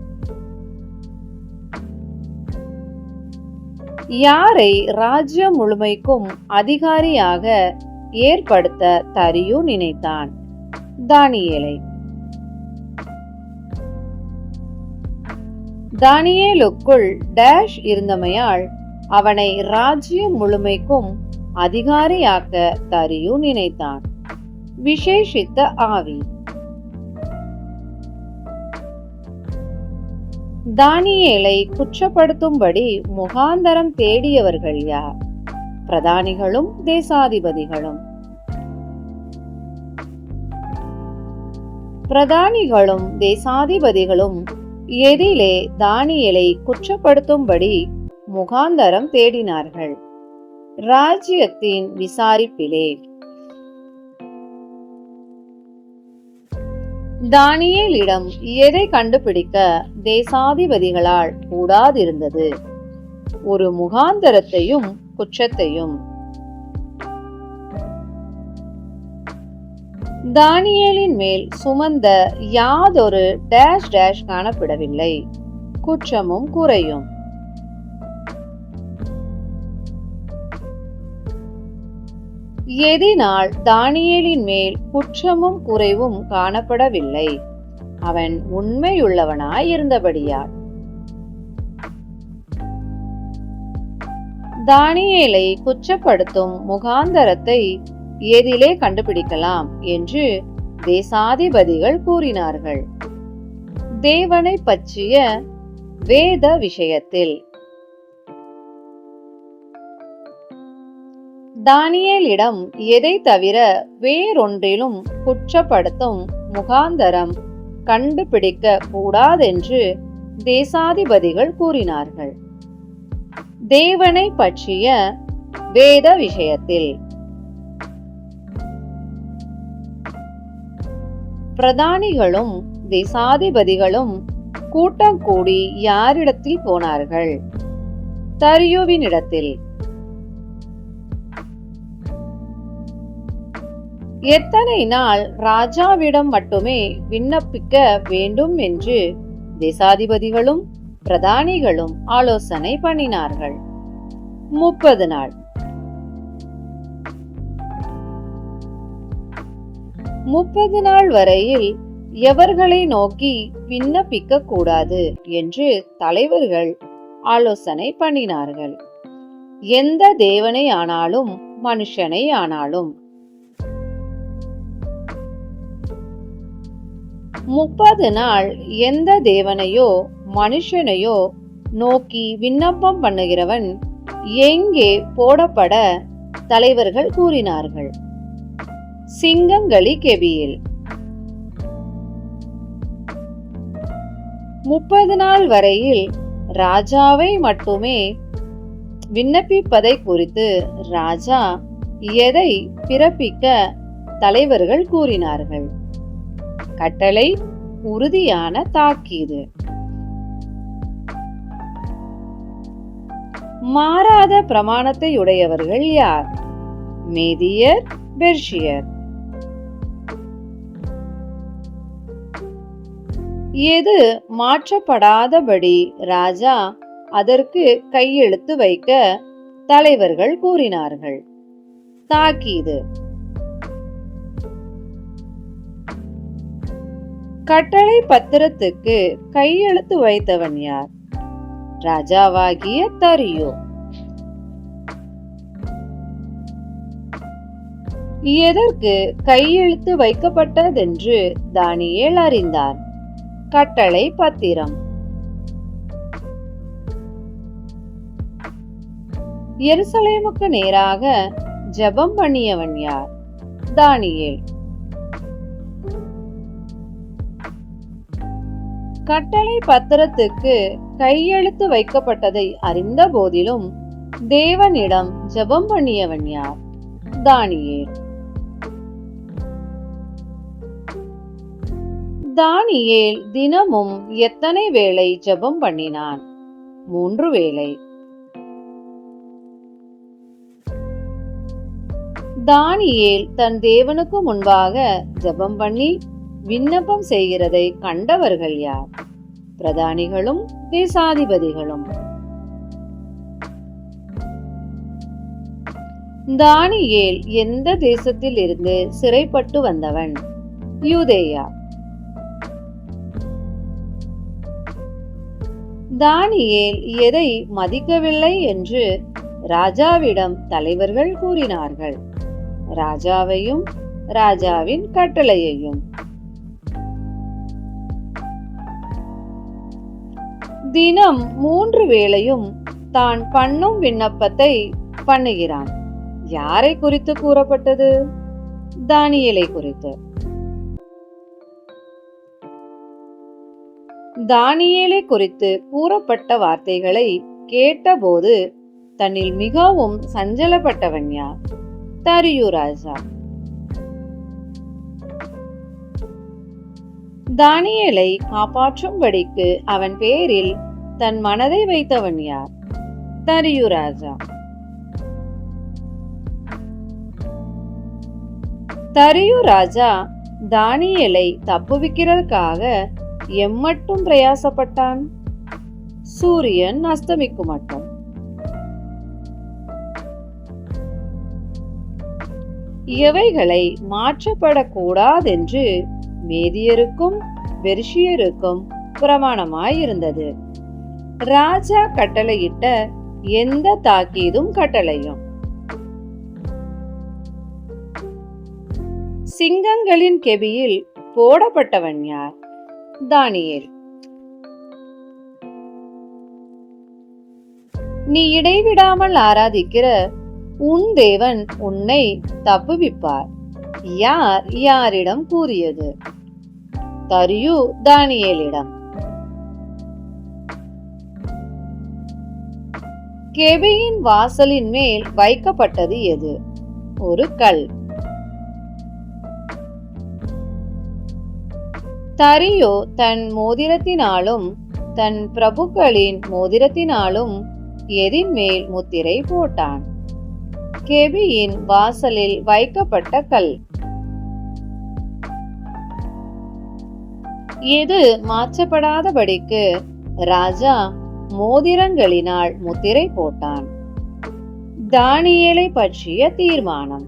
யாரை ராஜ்யம் முழுமைக்கும் அதிகாரியாக ஏற்படுத்த தரியு நினைத்தான்? தானியேலை. தானியேலுக்குள் டேஷ் இருந்தமையால் அவனை ராஜ்யம் முழுமைக்கும் அதிகாரியாக்க தரியு நினைத்தான். விசேஷித்த ஆவி. தானியேலை குற்றப்படுத்தும்படி முகாந்தரம் தேடியவர்கள் யார்? பிரதானிகளும் தேசாதிபதிகளும். பிரதானிகளும் தேசாதிபதிகளும் எதிலே தானியேலை குற்றப்படுத்தும்படி முகாந்தரம் தேடினார்கள்? ராஜ்யத்தின் விசாரிப்பிலே. தானியேலிடம் எதை கண்டுபிடிக்க தேசாதிபதிகளால் கூடாதிருந்தது? ஒரு முகாந்தரத்தையும் குற்றத்தையும். தானியேலின் மேல் சுமந்த யாதொரு டேஷ் டேஷ் காணப்படவில்லை, குற்றமும் குறையும். எதினால் தானியேலின் மேல் குற்றமும் குறைவும் காணப்படவில்லை? அவன் உண்மையுள்ளவனாய் இருந்தபடியால். தானியேலை குற்றப்படுத்தும் முகாந்தரத்தை எதிலே கண்டுபிடிக்கலாம் என்று தேசாதிபதிகள் கூறினார்கள்? தேவனை பற்றிய வேத விஷயத்தில். தானியேலிடம் எதை தவிர வேறொன்றிலும் குற்றப்படுத்தும் முகாந்தரம் கண்டுபிடிக்க கூடாதென்று தேசாதிபதிகள் கூறினார்கள்? தேவனை பற்றிய வேத விஷயத்தில். பிரதானிகளும் தேசாதிபதிகளும் கூட்டம் கூடி யாரிடத்தில் போனார்கள்? தரியுவினிடத்தில். எத்தனை நாள் ராஜாவிடம் மட்டுமே விண்ணப்பிக்க வேண்டும் என்று தேசாதிபதிகளும் பிரதானிகளும் ஆலோசனை பண்ணினார்கள்? 30 நாள். 30 நாள் வரையில் எவர்களை நோக்கி விண்ணப்பிக்க கூடாது என்று தலைவர்கள் ஆலோசனை பண்ணினார்கள்? எந்த தேவனை ஆனாலும் மனுஷனை ஆனாலும். 30 நாள் எந்த தேவனையோ மனுஷனையோ நோக்கி விண்ணப்பம் பண்ணுகிறவன் எங்கே போடப்பட தலைவர்கள் கூறினார்கள்? சிங்கங்களி கெபியில். 30 நாள் வரையில் ராஜாவை மட்டுமே விண்ணப்பிப்பதை குறித்து ராஜா எதை பிறப்பிக்க தலைவர்கள் கூறினார்கள். கட்டளை உறுதியான தாக்கீது. மாறாத பிரமாணத்தை உடையவர்கள் யார்? மேதியர், பெர்ஷியர். எது மாற்றப்படாதபடி ராஜா அதற்கு கையெழுத்து வைக்க தலைவர்கள் கூறினார்கள். தாக்கீது. கட்டளை பத்திரத்துக்கு கையெழுத்து வைத்தவன் யார்? ராஜாவாகிய தரியு. எதற்கு கையெழுத்து வைக்கப்பட்டதென்று தானியேல் அறிந்தார். கட்டளை பத்திரம். எருசலேமுக்கு நேராக ஜெபம் பண்ணியவன் யார்? தானியேல். கட்டளை பத்திரத்துக்கு கையெழுத்து வைக்கப்பட்டதை அறிந்த போதிலும் தேவனிடம் ஜெபம் பண்ணியவன் யார்? தானியேல். தானியேல் தினமும் எத்தனை வேளை ஜெபம் பண்ணினான்? 3 வேளை. தானியேல் தன் தேவனுக்கு முன்பாக ஜெபம் பண்ணி விண்ணப்பம் செய்கிறதை கண்டவர்கள் யார்? பிரதானிகளும் தேசாதிபதிகளும். தானியேல் எந்த தேசத்தில் இருந்து சிறைப்பட்டு வந்தவன்? யூதேயா. தானியேல் எதை மதிக்கவில்லை என்று ராஜாவிடம் தலைவர்கள் கூறினார்கள்? ராஜாவையும் ராஜாவின் கட்டளையையும். தினம் 3 வேளையும் தான் பண்ணும் விண்ணப்பத்தை பண்ணுகிறான். யாரை குறித்து கூறப்பட்டது? தானியேலை குறித்து. தானியேலை குறித்து கூறப்பட்ட வார்த்தைகளை கேட்டபோது தன்னில் மிகவும் சஞ்சலப்பட்டவன் யார்? தரியு ராஜா. தானியேலை காப்பாற்றும்படிக்கு அவன் பேரில் தன் மனதை வைத்தவன் யார்? தரியு ராஜா. தரியு ராஜா தானியேலை தப்புவிக்கிறதுக்காக எம்மட்டும் பிரயாசப்பட்டான்? சூரியன் அஸ்தமிக்கும் மட்டும். எவைகளை மாற்றப்படக்கூடாதென்று மேதியருக்கும் பெர்ஷியருக்கும் பிரமாணமாயிருந்தது. ராஜா கட்டளையிட்ட எந்த தாக்கீதும் கட்டளையும். சிங்கங்களின் கெபியில் போடப்பட்டவன் யார்? தானியேல். நீ இடைவிடாமல் ஆராதிக்கிற உன் தேவன் உன்னை தப்புவிப்பார். யார் யாரிடம் கூறியது? தரியு தானியேலிடம். கெபியின் வாசலின் மேல் வைக்கப்பட்டது எது? ஒரு கல். தரியு தன் மோதிரத்தினாலும் தன் பிரபுக்களின் மோதிரத்தினாலும் எதின் மேல் முத்திரை போட்டான்? கெபியின் வாசலில் வைக்கப்பட்ட கல். எது மாற்றப்படாதபடிக்கு ராஜா மோதிரங்களினால் முத்திரை போட்டான்? தானியேலை பற்றிய தீர்மானம்.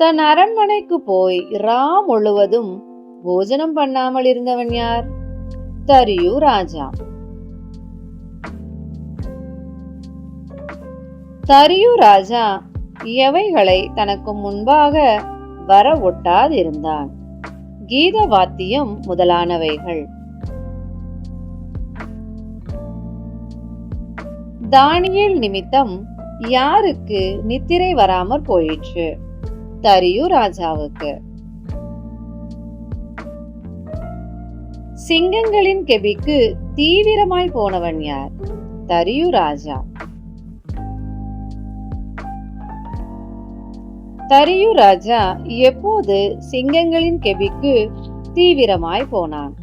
தன் அரண்மனைக்கு போய் முழுவதும் போஜனம் பண்ணாமல் இருந்தவன் யார்? தரியு ராஜா. தரியு ராஜா எவைகளை தனக்கு முன்பாக வர ஒட்டாதிருந்தான்? கீத வாத்தியம் முதலானவைகள். தானியேல் நிமித்தம் யாருக்கு நித்திரை வராமற் போயிற்று? தரியு ராஜாவுக்கு. சிங்கங்களின் கெபிக்கு தீவிரமாய் போனவன் யார்? தரியு ராஜா. தரியு ராஜா எப்போது சிங்கங்களின் கெபிக்கு தீவிரமாய் போனான்?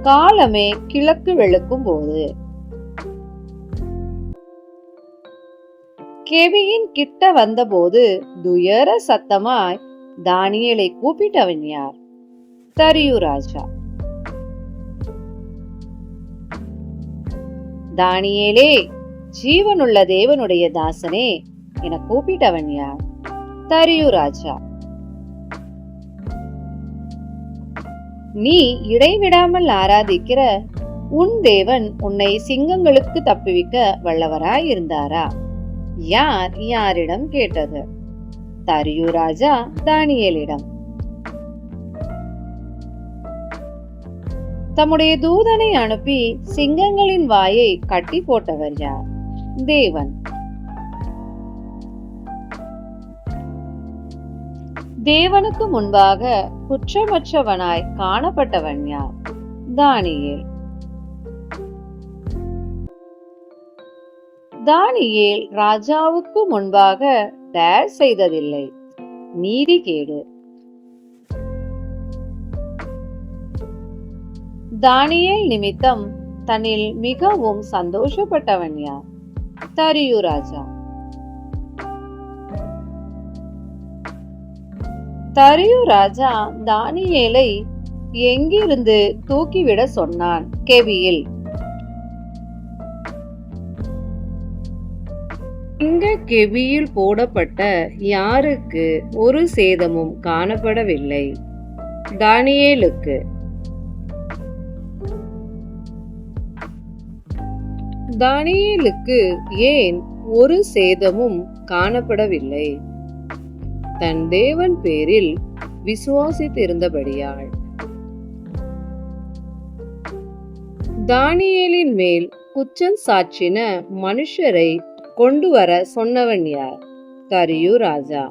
காலமே கிழக்கு வெளுக்கும் போது. கெபியின் கிட்ட வந்தபோது துயர சத்தமாய் தானியேலை கூப்பிட்டவன் யார்? தரியு ராஜா. தானியேலே, ஜீவனுள்ள தேவனுடைய தாசனே என கூப்பிட்டவன் யார்? தரியு ராஜா. நீ இடைவிடாமல் ஆராதிக்கிற உன் தேவன் உன்னை சிங்கங்களுக்கு தப்புவிக்க வல்லவராய் இருந்தாரா? யார் யாரிடம் கேட்டது? தரியு ராஜா தானியேலிடம். தம்முடைய தூதனை அனுப்பி சிங்கங்களின் வாயை கட்டி போட்டவர் யார்? தேவன். தேவனுக்கு முன்பாக குற்றமற்றவனாய் காணப்பட்டவன் யார்? தானியேல். தானியேல் ராஜாவுக்கு முன்பாக டேர் செய்ததில்லை, நீதிகேடு. தானியேல் நிமித்தம் தன்னில் மிகவும் சந்தோஷப்பட்டவன் யார்? தரியு ராஜா. தரியு ராஜா தானியேலை எங்கிருந்து தூக்கிவிட சொன்னான்? கெபியில். இங்க கெபியில் போடப்பட்ட யாருக்கு ஒரு சேதமும் காணப்படவில்லை? தானியேலுக்கு. தானியேலுக்கு ஏன் ஒரு சேதமும் காணப்படவில்லை? தன் தேவன் பேரில் விசுவாசித்திருந்தபடியால். தானியேலின் மேல் குற்றம் சாற்றின மனுஷரை கொண்டு வர சொன்னவன் யார்? தரியு ராஜா.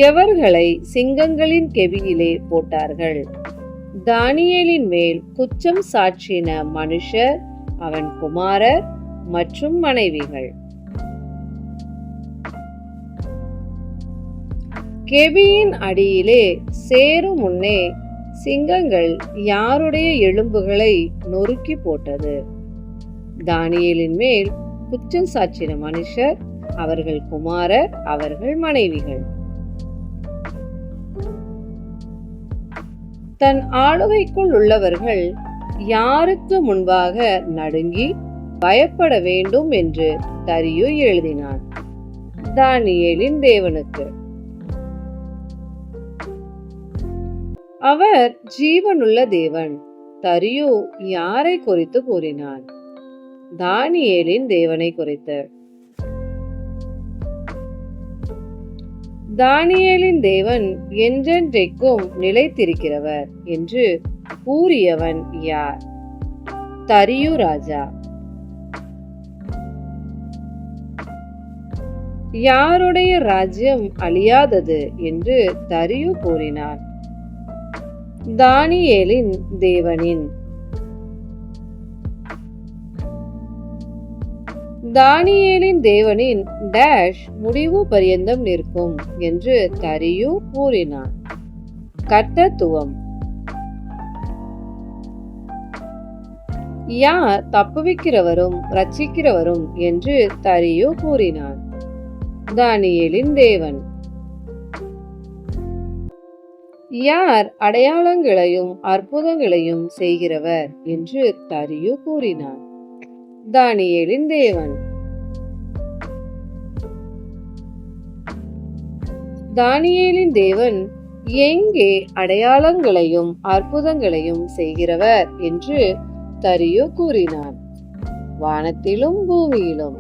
எவர்களை சிங்கங்களின் கெபியிலே போட்டார்கள்? தானியேலின் மேல் குற்றம் சாற்றின மனுஷர், அவன் குமாரர் மற்றும் மனைவிகள். கெபியின் அடியிலே சேரும் முன்னே சிங்கங்கள் யாருடைய எலும்புகளை நொறுக்கி போட்டது? தானியேலின் மேல் குற்றம் சாற்றின மனுஷர், அவர்கள் குமாரர், அவர்கள் மனைவிகள். தன் ஆளுகைக்குள் உள்ளவர்கள் யாருக்கு முன்பாக நடுங்கி பயப்பட வேண்டும் என்று தரியு எழுதினான்? தானியேலின் தேவனுக்கு. அவர் ஜீவனுள்ள தேவன். தரியு யாரை குறித்து கூறினான்? தானியேலின் தேவனை குறித்து. தானியேலின் தேவன் என்றென்றைக்கும் நிலைத்திருக்கிறவர் என்று கூறியவன் யார்? தரியு ராஜா. யாருடைய ராஜ்யம் அழியாதது என்று தரியு கூறினான்? தானியேலின் தேவனின். தானியேலின் தேவனின் டேஷ் முடிவு பரியந்தம் நிற்கும் என்று தரியு கூறினான்? கர்த்தத்துவம். யார் தப்புவிக்கிறவரும் ரட்சிக்கிறவரும் என்று தரியு கூறினான்? தானியேலின் தேவன். யார் அடையாளங்களையும் அற்புதங்களையும் செய்கிறவர் என்று தரியு கூறினான்? தானியேலின் தேவன். தானியேலின் தேவன் எங்கே அடையாளங்களையும் அற்புதங்களையும் செய்கிறவர் என்று தரியு கூறினான்? வானத்திலும் பூமியிலும்.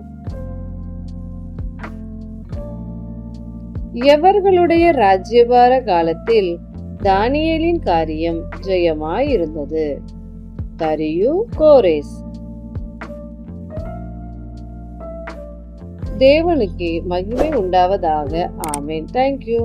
எவர்களுடைய ராஜ்யபார காலத்தில் தானியேலின் காரியம் ஜெயமாயிருந்தது? தரியு, கோரேஸ். தேவனுக்கு மகிமை உண்டாவதாக. ஆமென். தேங்க்யூ.